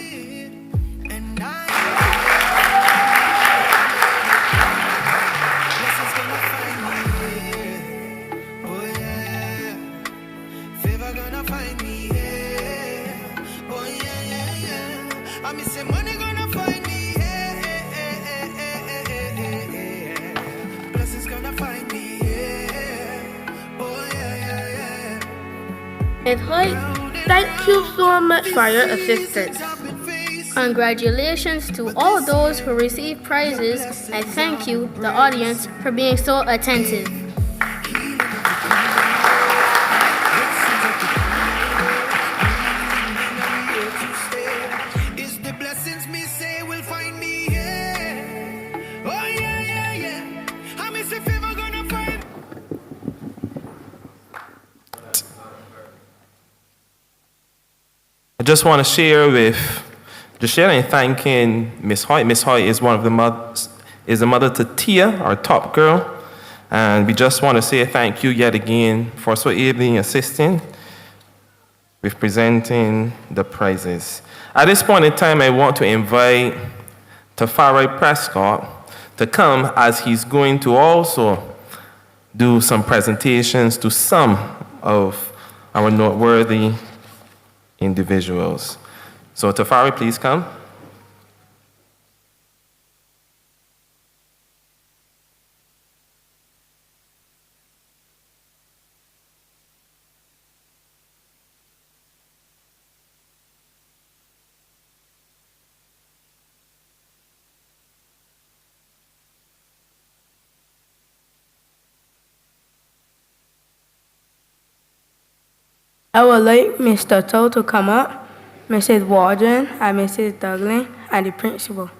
Ms. Hoyt, thank you so much for your assistance. Congratulations to all those who received prizes, and thank you, the audience, for being so attentive. I just want to share and thanking Miss Hoyt. Miss Hoyt is one of the is the mother to Tia, our top girl, and we just want to say thank you yet again for so ably assisting with presenting the prizes. At this point in time, I want to invite Tafari Prescott to come, as he's going to also do some presentations to some of our noteworthy individuals. So Tafari, please come. I would like Mr. Tow to come up, Mrs. Waldron, and Mrs. Douglas, and the principal.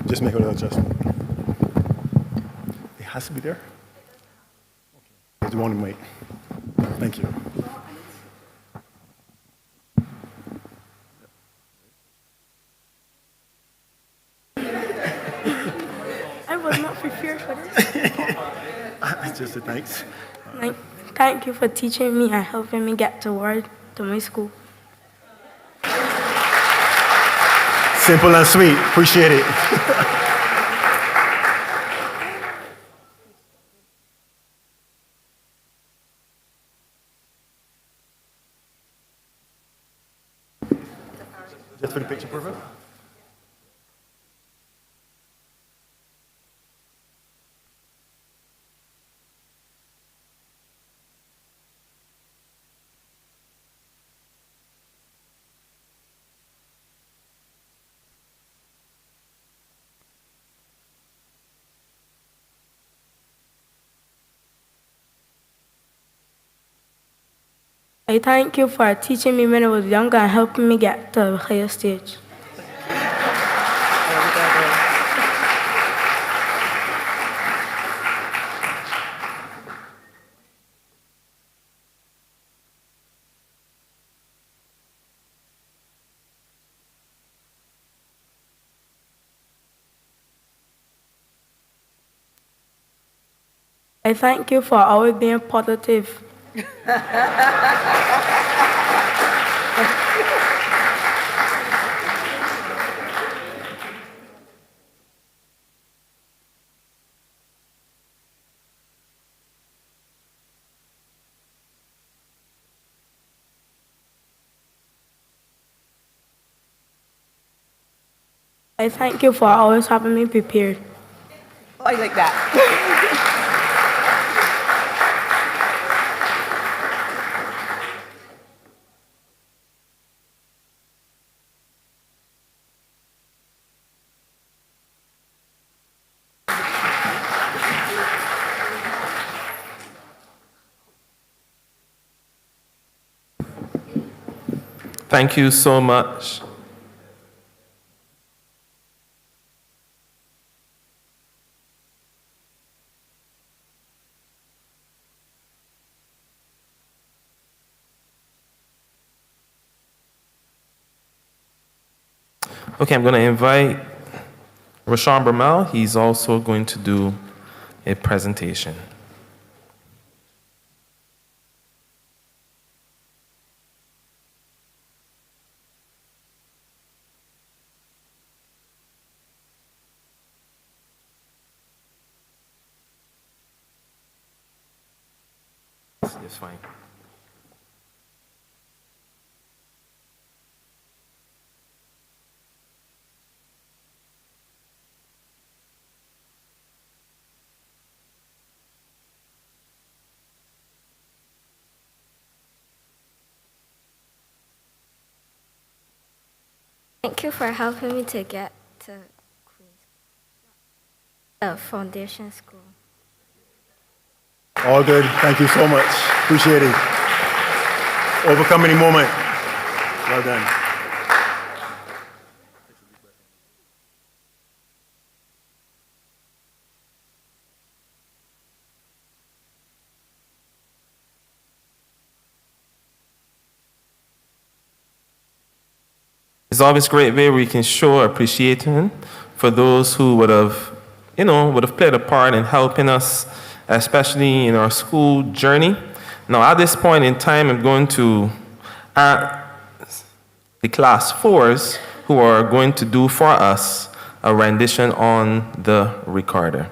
Just make a little adjustment. It has to be there? Okay. Just want to wait. Thank you. I was not prepared for this. I just said thanks. Thank you for teaching me and helping me get to my school. Simple and sweet. Appreciate it. Just for the picture, perfect. I thank you for teaching me when I was younger and helping me get to a higher stage. I thank you for always being positive. I thank you for always having me prepared. Oh, I like that. Thank you so much. Okay, I'm going to invite Rashawn Bermel. He's also going to do a presentation. It's fine. Thank you for helping me to get to the foundation school. All good. Thank you so much. Appreciate it. Overcome any moment. Well done. It's always a great way we can show appreciation for those who would have played a part in helping us, especially in our school journey. Now, at this point in time, I'm going to ask the class 4s who are going to do for us a rendition on the recorder.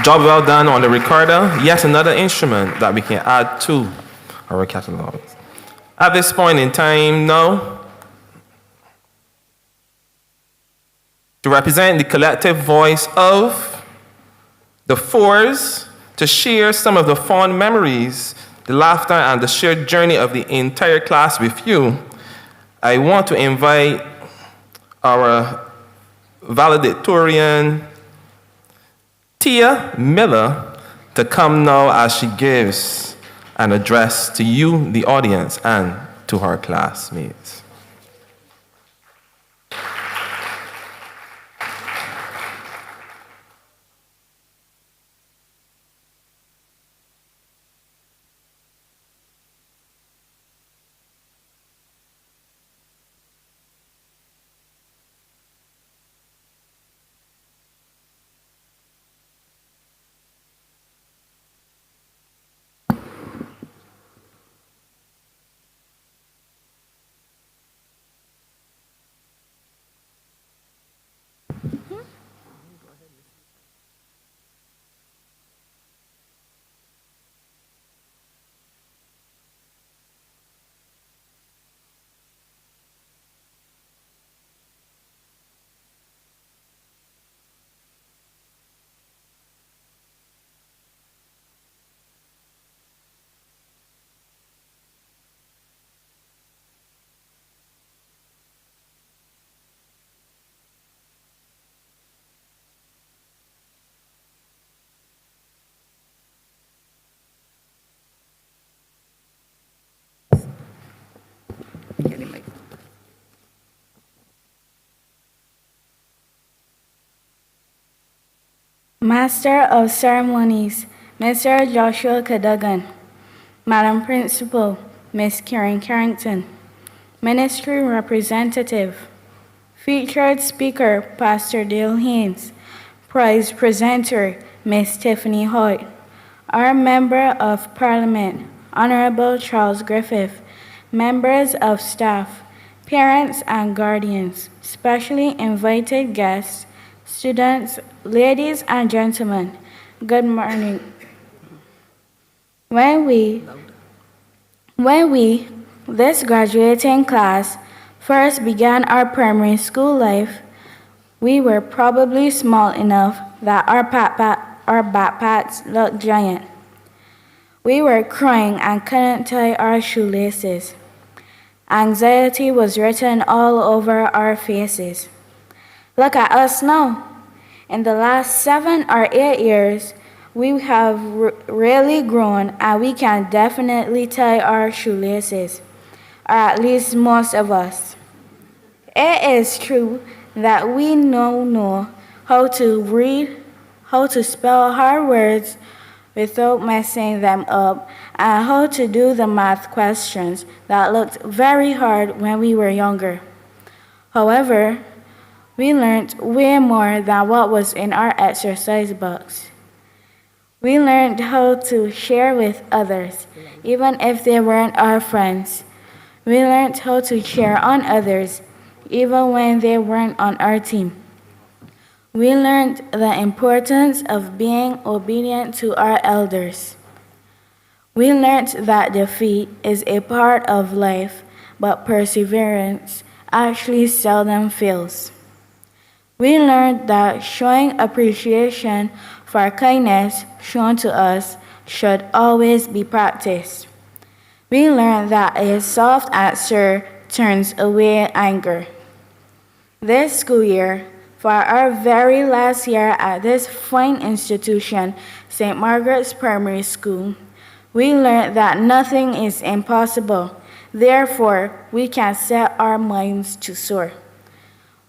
Job well done on the recorder. Yet another instrument that we can add to our catalog. At this point in time now, to represent the collective voice of the 4s, to share some of the fond memories, the laughter, and the shared journey of the entire class with you, I want to invite our valedictorian, Tia Miller, to come now as she gives an address to you, the audience, and to her classmates. Master of Ceremonies, Mr. Joshua Cadogan. Madam Principal, Miss Karen Carrington. Ministry Representative. Featured Speaker, Pastor Dale Haynes. Prize Presenter, Miss Tiffany Hoyt. Our Member of Parliament, Honorable Charles Griffith. Members of staff, parents and guardians, specially invited guests, students, ladies and gentlemen, good morning. When we, this graduating class, first began our primary school life, we were probably small enough that our backpacks looked giant. We were crying and couldn't tie our shoelaces. Anxiety was written all over our faces. Look at us now. In the last 7 or 8 years, we have really grown and we can definitely tie our shoelaces, or at least most of us. It is true that we now know how to read, how to spell hard words without messing them up, and how to do the math questions that looked very hard when we were younger. However, we learned way more than what was in our exercise books. We learned how to share with others, even if they weren't our friends. We learned how to cheer on others, even when they weren't on our team. We learned the importance of being obedient to our elders. We learned that defeat is a part of life, but perseverance actually seldom fails. We learned that showing appreciation for kindness shown to us should always be practiced. We learned that a soft answer turns away anger. This school year, for our very last year at this fine institution, St. Margaret's Primary School, we learned that nothing is impossible. Therefore, we can set our minds to soar.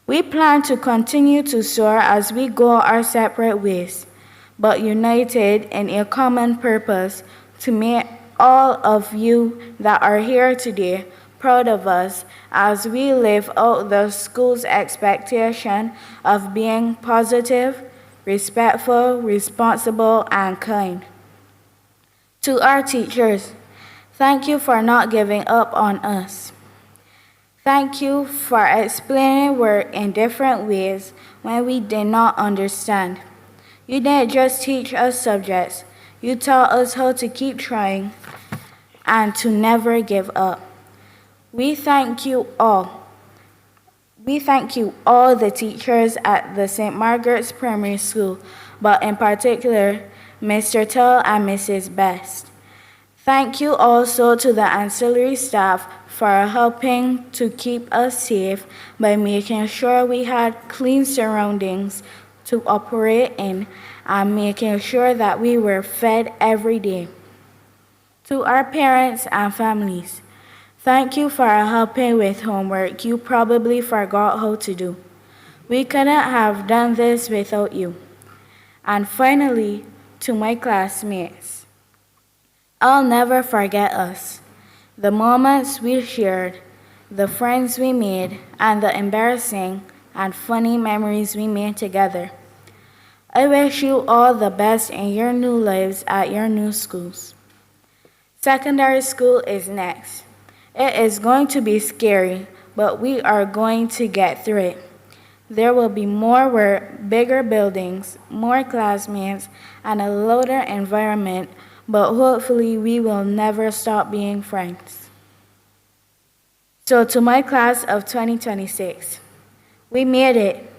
We plan to continue to soar as we go our separate ways, but united in a common purpose to make all of you that are here today proud of us as we live out the school's expectation of being positive, respectful, responsible, and kind. To our teachers, thank you for not giving up on us. Thank you for explaining work in different ways when we did not understand. You didn't just teach us subjects, you taught us how to keep trying and to never give up. We thank you all. We thank you all the teachers at the St. Margaret's Primary School, but in particular, Mr. Tull and Mrs. Best. Thank you also to the ancillary staff for helping to keep us safe by making sure we had clean surroundings to operate in and making sure that we were fed every day. To our parents and families, thank you for helping with homework you probably forgot how to do. We couldn't have done this without you. And finally, to my classmates, I'll never forget us, the moments we shared, the friends we made, and the embarrassing and funny memories we made together. I wish you all the best in your new lives at your new schools. Secondary school is next. It is going to be scary, but we are going to get through it. There will be more work, bigger buildings, more classmates, and a louder environment, but hopefully we will never stop being friends. So to my class of 2026, we made it.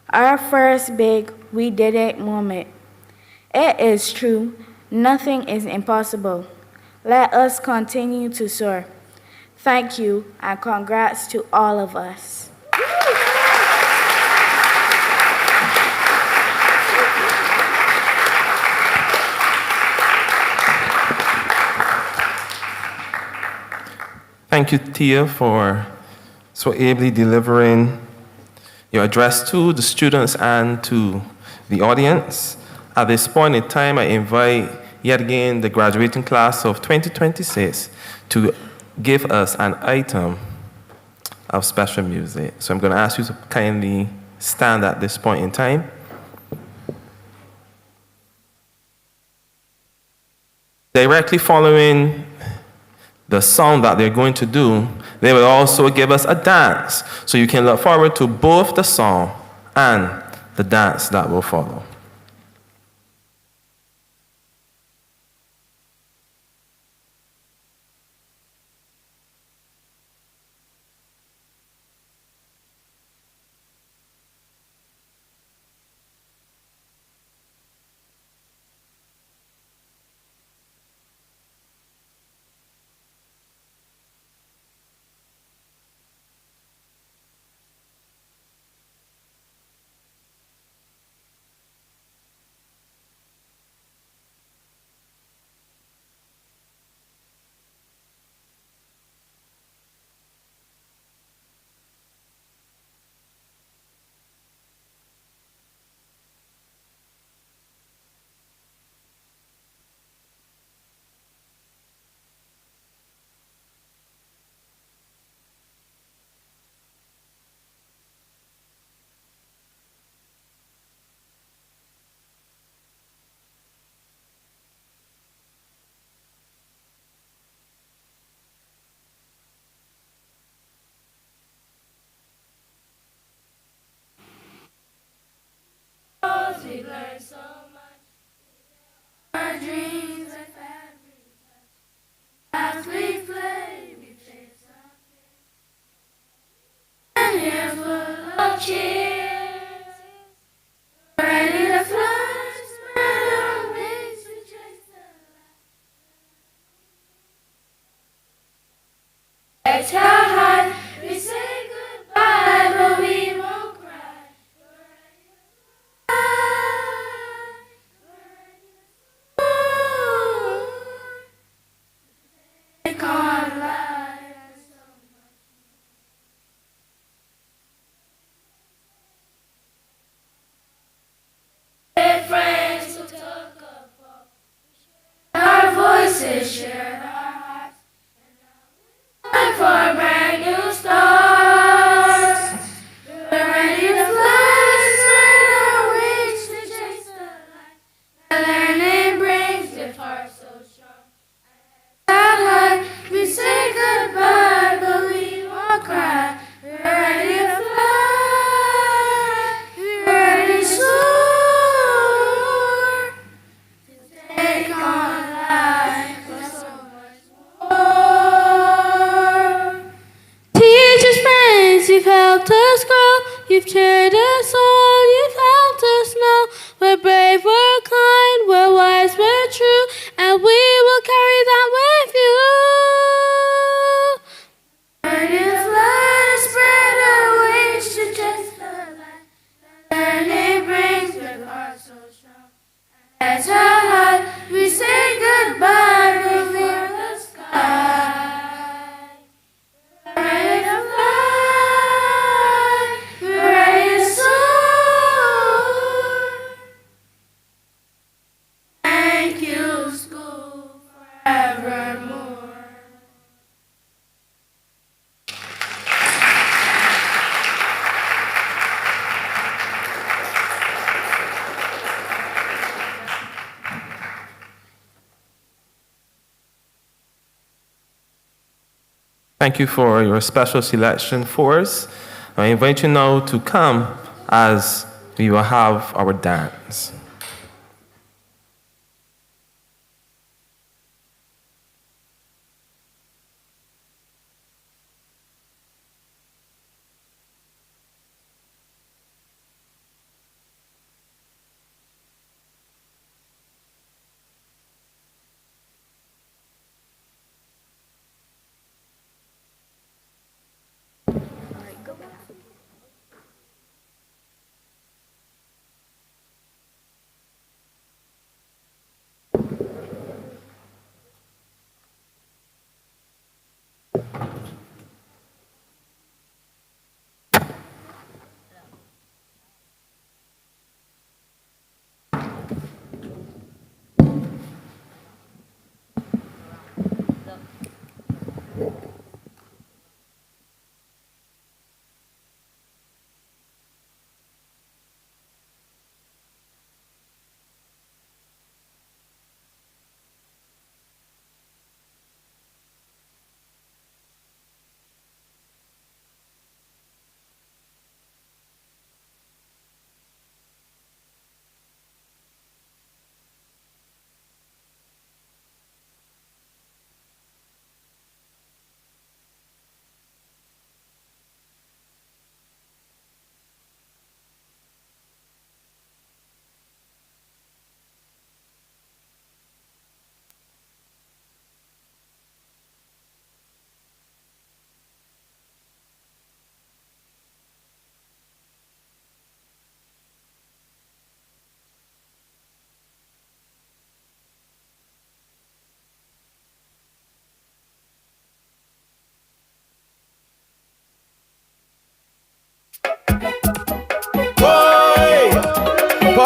Our first big we did it moment. It is true, nothing is impossible. Let us continue to soar. Thank you, and congrats to all of us. Thank you, Tia, for so ably delivering your address to the students and to the audience. At this point in time, I invite yet again the graduating class of 2026 to give us an item of special music. So I'm going to ask you to kindly stand at this point in time. Directly following the song that they're going to do, they will also give us a dance. So you can look forward to both the song and the dance that will follow. We learn so much. Our dreams are fabric. As we play, we face our fears. And here full of cheers. Ready to fly, spread our wings to chase the light. Exhale high, we say goodbye, but we won't cry. Take on life and so much more. With friends who took a walk, our voices shared our hearts, and for brand new stars. We're ready to fly, spread our wings to chase the light. The learning brings with hearts so strong. That high, we say goodbye, but we won't cry. We're ready to fly, we're ready to soar, to take on life and so much more. Teachers, friends, you've helped us grow. You've cheered us on, you've helped us know. We're brave, we're kind, we're wise, we're true, and we will carry that with you. Ready to fly, spread our wings to chase the light. Learning brings with hearts so strong. As how high, we say goodbye before the sky. Ready to fly, we're ready to soar. Thank you, school, forevermore. Thank you for your special selection for us. I invite you now to come as we will have our dance.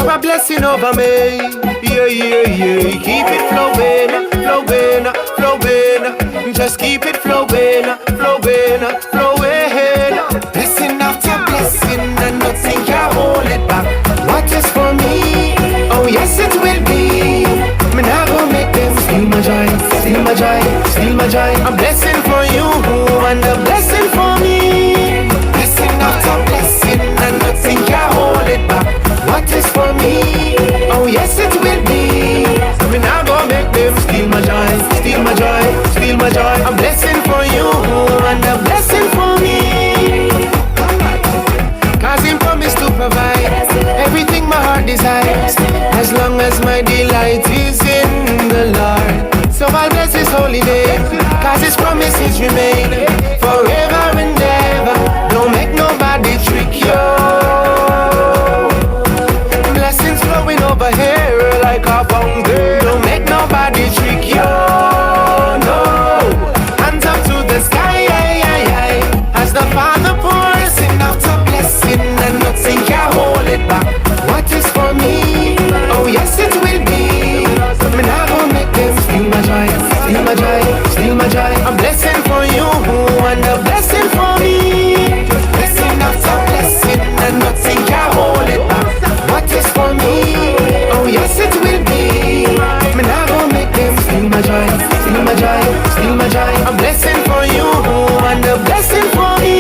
Pour a blessing over me. Yeah, yeah, yeah. Keep it flowing, flowing, flowing. Just keep it flowing, flowing, flowing. Blessing after blessing, and nothing can hold it back. What is for me? Oh yes, it will be. Me nah go make them steal my joy, steal my joy, steal my joy. A blessing for you and a blessing for me. Blessing after blessing, and nothing can hold it back. What is for me? Oh yes, it will be. Me nah go make them steal my joy, steal my joy, steal my joy. A blessing for you and a blessing for me. Cause him promised to provide everything my heart desires, as long as my delight is in the Lord. So I'll bless his holy name, cause his promises remain forever and ever. Don't make nobody trick you. Blessings flowing over here like a fountain. Don't make nobody trick you. No, hands up to the sky, as the Father pours in after blessing, and nothing can hold it back. What is for me? Oh yes, it will be. Me nah go make them steal my joy, steal my joy, steal my joy. A blessing for you and a blessing for me. Blessing after blessing, and nothing can hold it back. What is for me? Oh yes, it will be. Me nah go make them steal my joy, steal my joy, steal my joy. A blessing for you and a blessing for me.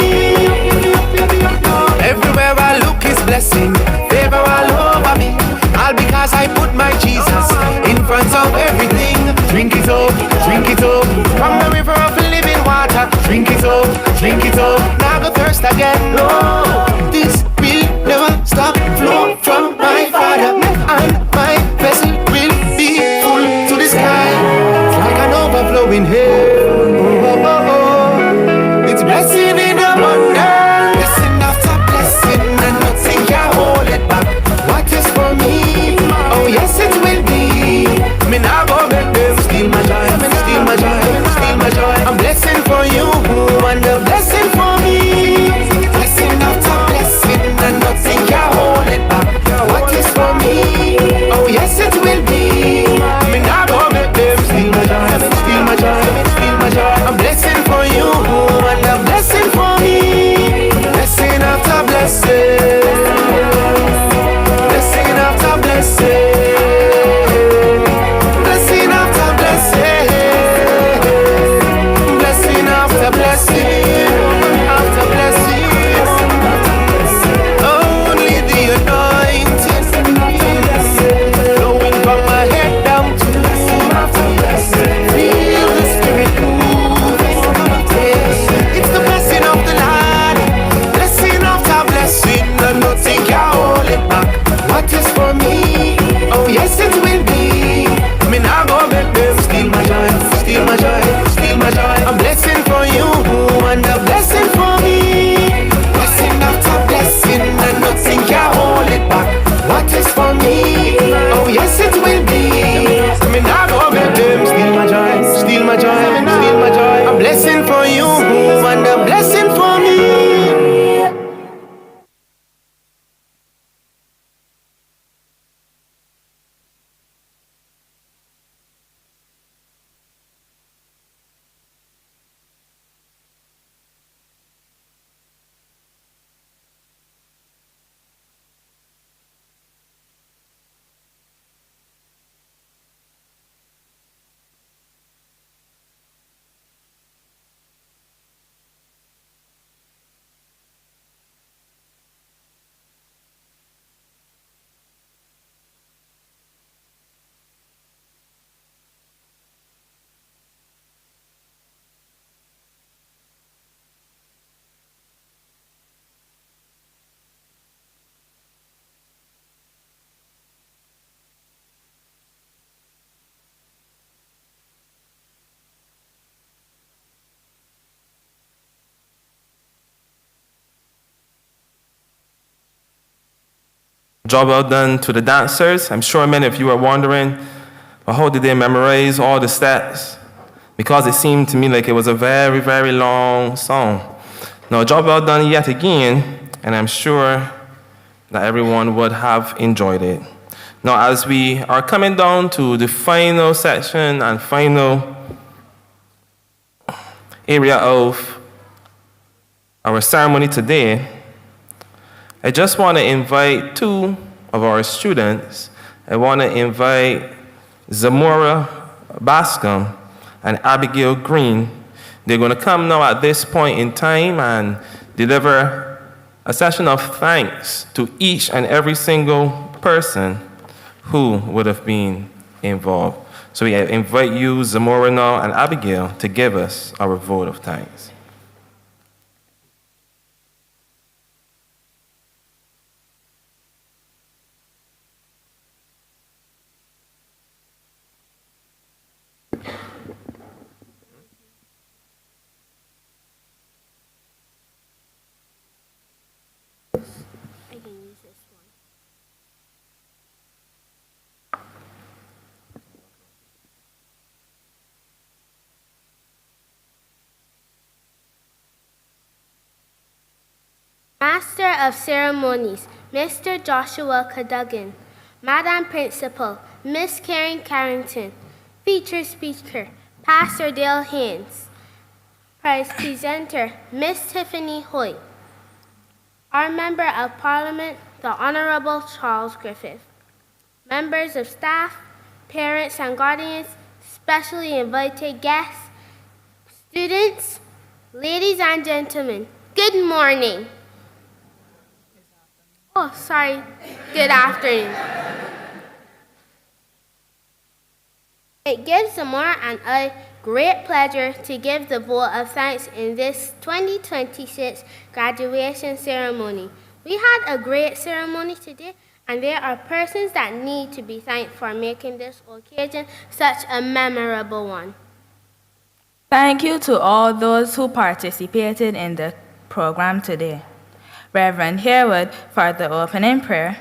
Everywhere I look is blessing, favor all over me. All because I put my Jesus in front of everything. Drink it up, from the river of living water. Drink it up, now go thirst again. No, this will never stop flow from my Father, and my vessel will be full to the sky, like an overflowing hill. Oh, oh, oh. It's blessing in abundance, blessing after blessing, and nothing can hold it back. What is for me? Oh yes, it will be. Me nah go make them steal my joy, steal my joy, steal my joy. A blessing for you and a blessing for me. Blessing after blessing, and nothing can hold it back. What is for me? Oh yes, it will be. Me nah go make them steal my joy, steal my joy, steal my joy. A blessing for you and a blessing for me. Blessing after blessing, blessing after blessing, blessing after blessing, blessing after blessing, after blessing. Only the anointing flowing from my head down to feel the Spirit moving. It's the blessing of the Lord, blessing after blessing, and nothing can hold it back. What is for me? Oh yes, it will be. Me nah go make them steal my joy, steal my joy, steal my joy. A blessing for you and a blessing for me. Blessing after blessing, and nothing can hold it back. What is for me? Oh yes, it will be. Me nah go make them steal my joy, steal my joy, steal my joy. A blessing for you and a blessing for me. Job well done to the dancers. I'm sure many of you are wondering, well, how did they memorize all the steps? Because it seemed to me like it was a very, very long song. Now, job well done yet again, and I'm sure that everyone would have enjoyed it. Now, as we are coming down to the final section and final area of our ceremony today, I just want to invite two of our students. I want to invite Zamora Bascom and Abigail Green. They're going to come now at this point in time and deliver a session of thanks to each and every single person who would have been involved. So we invite you, Zamora now and Abigail, to give us our vote of thanks. Master of Ceremonies, Mr. Joshua Cadogan. Madam Principal, Miss Karen Carrington. Featured speaker, Pastor Dale Haynes. Prize presenter, Miss Tiffany Hoyt. Our Member of Parliament, the Honorable Charles Griffith. Members of staff, parents and guardians, specially invited guests, students, ladies and gentlemen, good morning. Oh, sorry. Good afternoon. It gives Zamora and I great pleasure to give the vote of thanks in this 2026 graduation ceremony. We had a great ceremony today, and there are persons that need to be thanked for making this occasion such a memorable one. Thank you to all those who participated in the program today. Reverend Harewood for the opening prayer,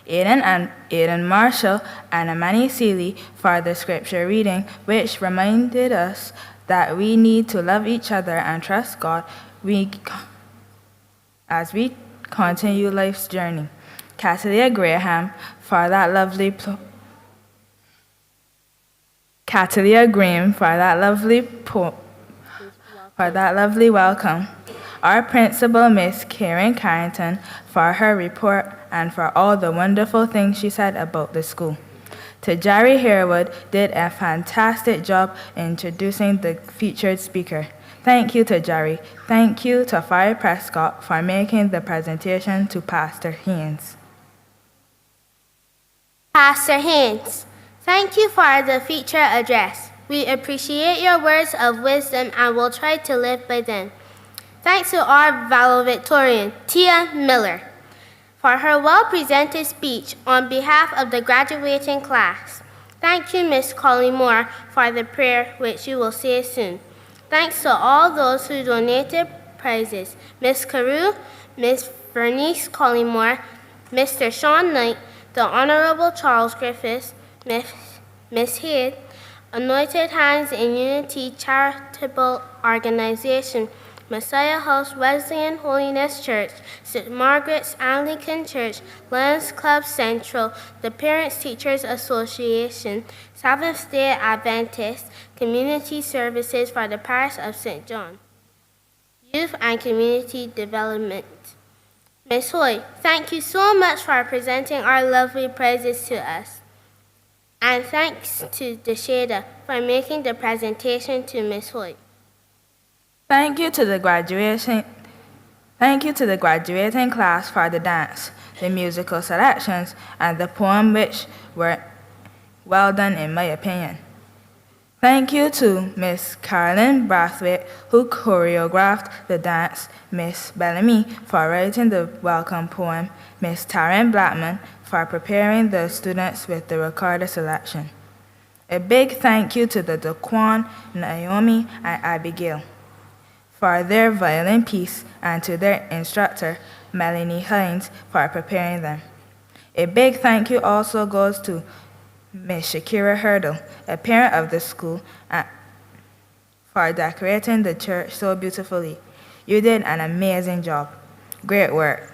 Aidan Marshall and Amani Seeley for the scripture reading, which reminded us that we need to love each other and trust God as we continue life's journey. Catalia Graham for that lovely welcome. Our principal, Miss Karen Carrington, for her report and for all the wonderful things she said about the school. To Jerry Harewood, did a fantastic job introducing the featured speaker. Thank you to Jerry. Thank you to Fire Prescott for making the presentation to Pastor Haynes. Pastor Haynes, thank you for the feature address. We appreciate your words of wisdom and will try to live by them. Thanks to our valedictorian, Tia Miller, for her well-presented speech on behalf of the graduating class. Thank you, Miss Collymore, for the prayer, which you will say soon. Thanks to all those who donated prizes, Miss Carew, Miss Bernice Collymore, Mr. Sean Knight, the Honorable Charles Griffiths, Miss Head, Anointed Hands in Unity Charitable Organization, Messiah House Wesleyan Holiness Church, St. Margaret's Anglican Church, Lions Club Central, the Parents Teachers Association, Seventh-day Adventist, Community Services for the Parish of St. John, Youth and Community Development. Ms. Hoy, thank you so much for presenting our lovely praises to us. And thanks to Deshada for making the presentation to Ms. Hoy. Thank you to the graduating class for the dance, the musical selections, and the poem, which were well done in my opinion. Thank you to Miss Carolyn Brathwaite, who choreographed the dance, Miss Bellamy for writing the welcome poem, Miss Taryn Blackman for preparing the students with the recorder selection. A big thank you to the Daquan, Naomi, and Abigail for their violin piece, and to their instructor, Melanie Hines, for preparing them. A big thank you also goes to Miss Shakira Hurdle, a parent of the school, for decorating the church so beautifully. You did an amazing job. Great work.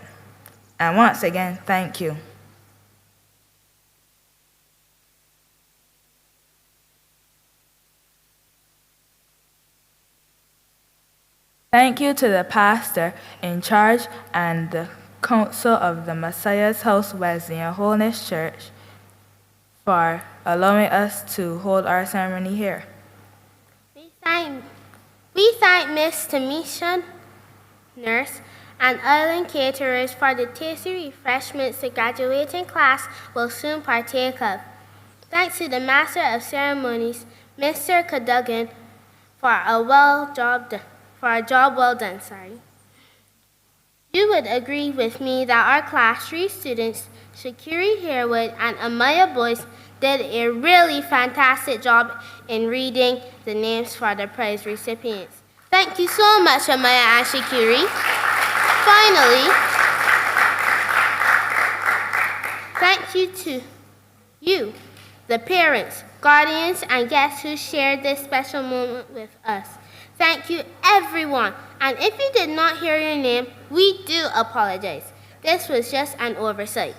And once again, thank you. Thank you to the pastor in charge and the council of the Messiah's House Wesleyan Holiness Church for allowing us to hold our ceremony here. We thank Miss Tamisha, nurse, and island caterers for the tasty refreshments the graduating class will soon partake of. Thanks to the Master of Ceremonies, Mr. Cadogan, for a job well done. You would agree with me that our class 3 students, Shakiri Harewood and Amaya Boyce, did a really fantastic job in reading the names for the prize recipients. Thank you so much, Amaya and Shakiri. Finally, thank you to you, the parents, guardians, and guests who shared this special moment with us. Thank you, everyone. And if you did not hear your name, we do apologize. This was just an oversight.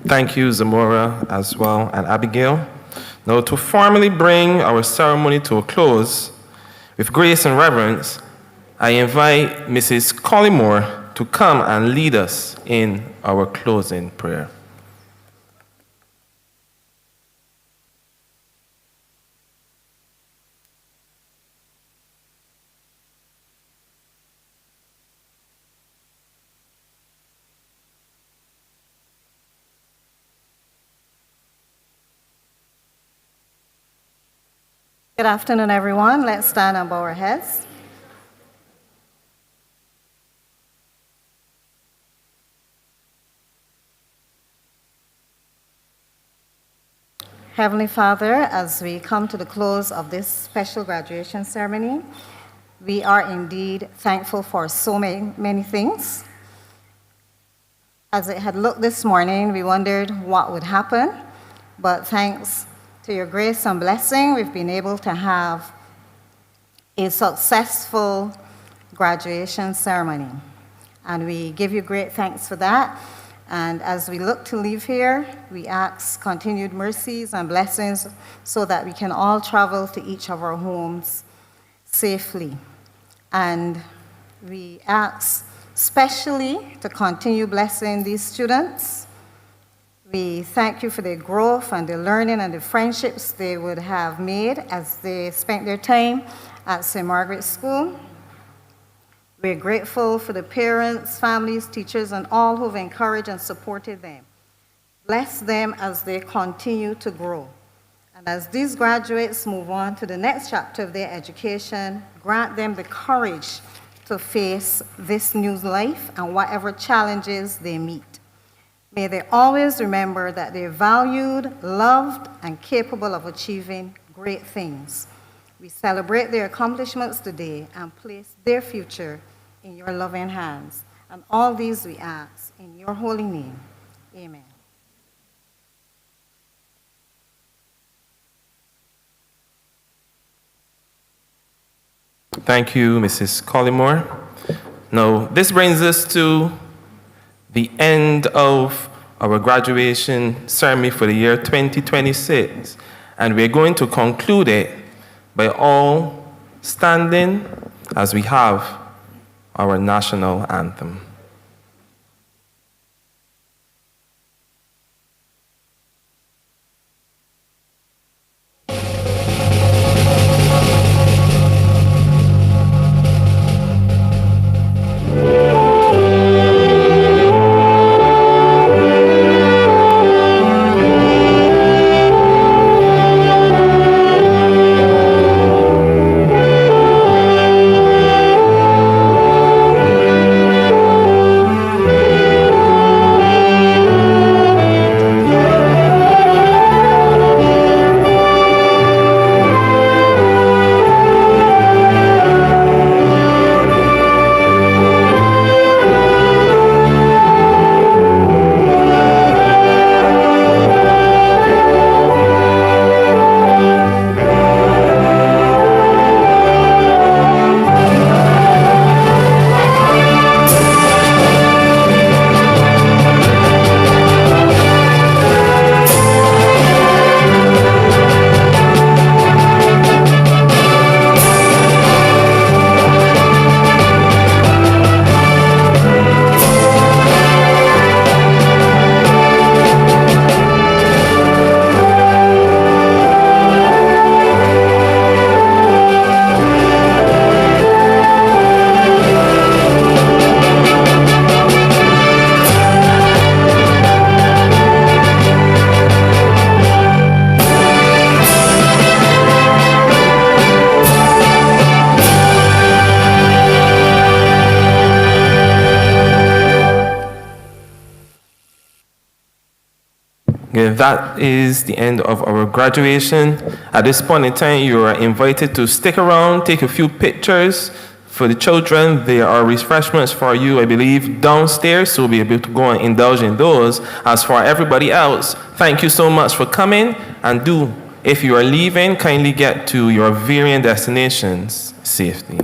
Thank you, Zamora, as well, and Abigail. Now, to formally bring our ceremony to a close, with grace and reverence, I invite Mrs. Collymore to come and lead us in our closing prayer. Good afternoon, everyone. Let's stand and bow our heads. Heavenly Father, as we come to the close of this special graduation ceremony, we are indeed thankful for so many things. As it had looked this morning, we wondered what would happen, but thanks to your grace and blessing, we've been able to have a successful graduation ceremony. And we give you great thanks for that. And as we look to leave here, we ask continued mercies and blessings so that we can all travel to each of our homes safely. And we ask especially to continue blessing these students. We thank you for their growth and their learning and the friendships they would have made as they spent their time at St. Margaret's School. We're grateful for the parents, families, teachers, and all who've encouraged and supported them. Bless them as they continue to grow. And as these graduates move on to the next chapter of their education, grant them the courage to face this new life and whatever challenges they meet. May they always remember that they're valued, loved, and capable of achieving great things. We celebrate their accomplishments today and place their future in your loving hands. And all these we ask in your holy name. Amen. Thank you, Mrs. Collymore. Now, this brings us to the end of our graduation ceremony for the year 2026. And we're going to conclude it by all standing as we have our national anthem. That is the end of our graduation. At this point in time, you are invited to stick around, take a few pictures. For the children, there are refreshments for you, I believe, downstairs, so you'll be able to go and indulge in those. As for everybody else, thank you so much for coming, and if you are leaving, kindly get to your varying destinations safely.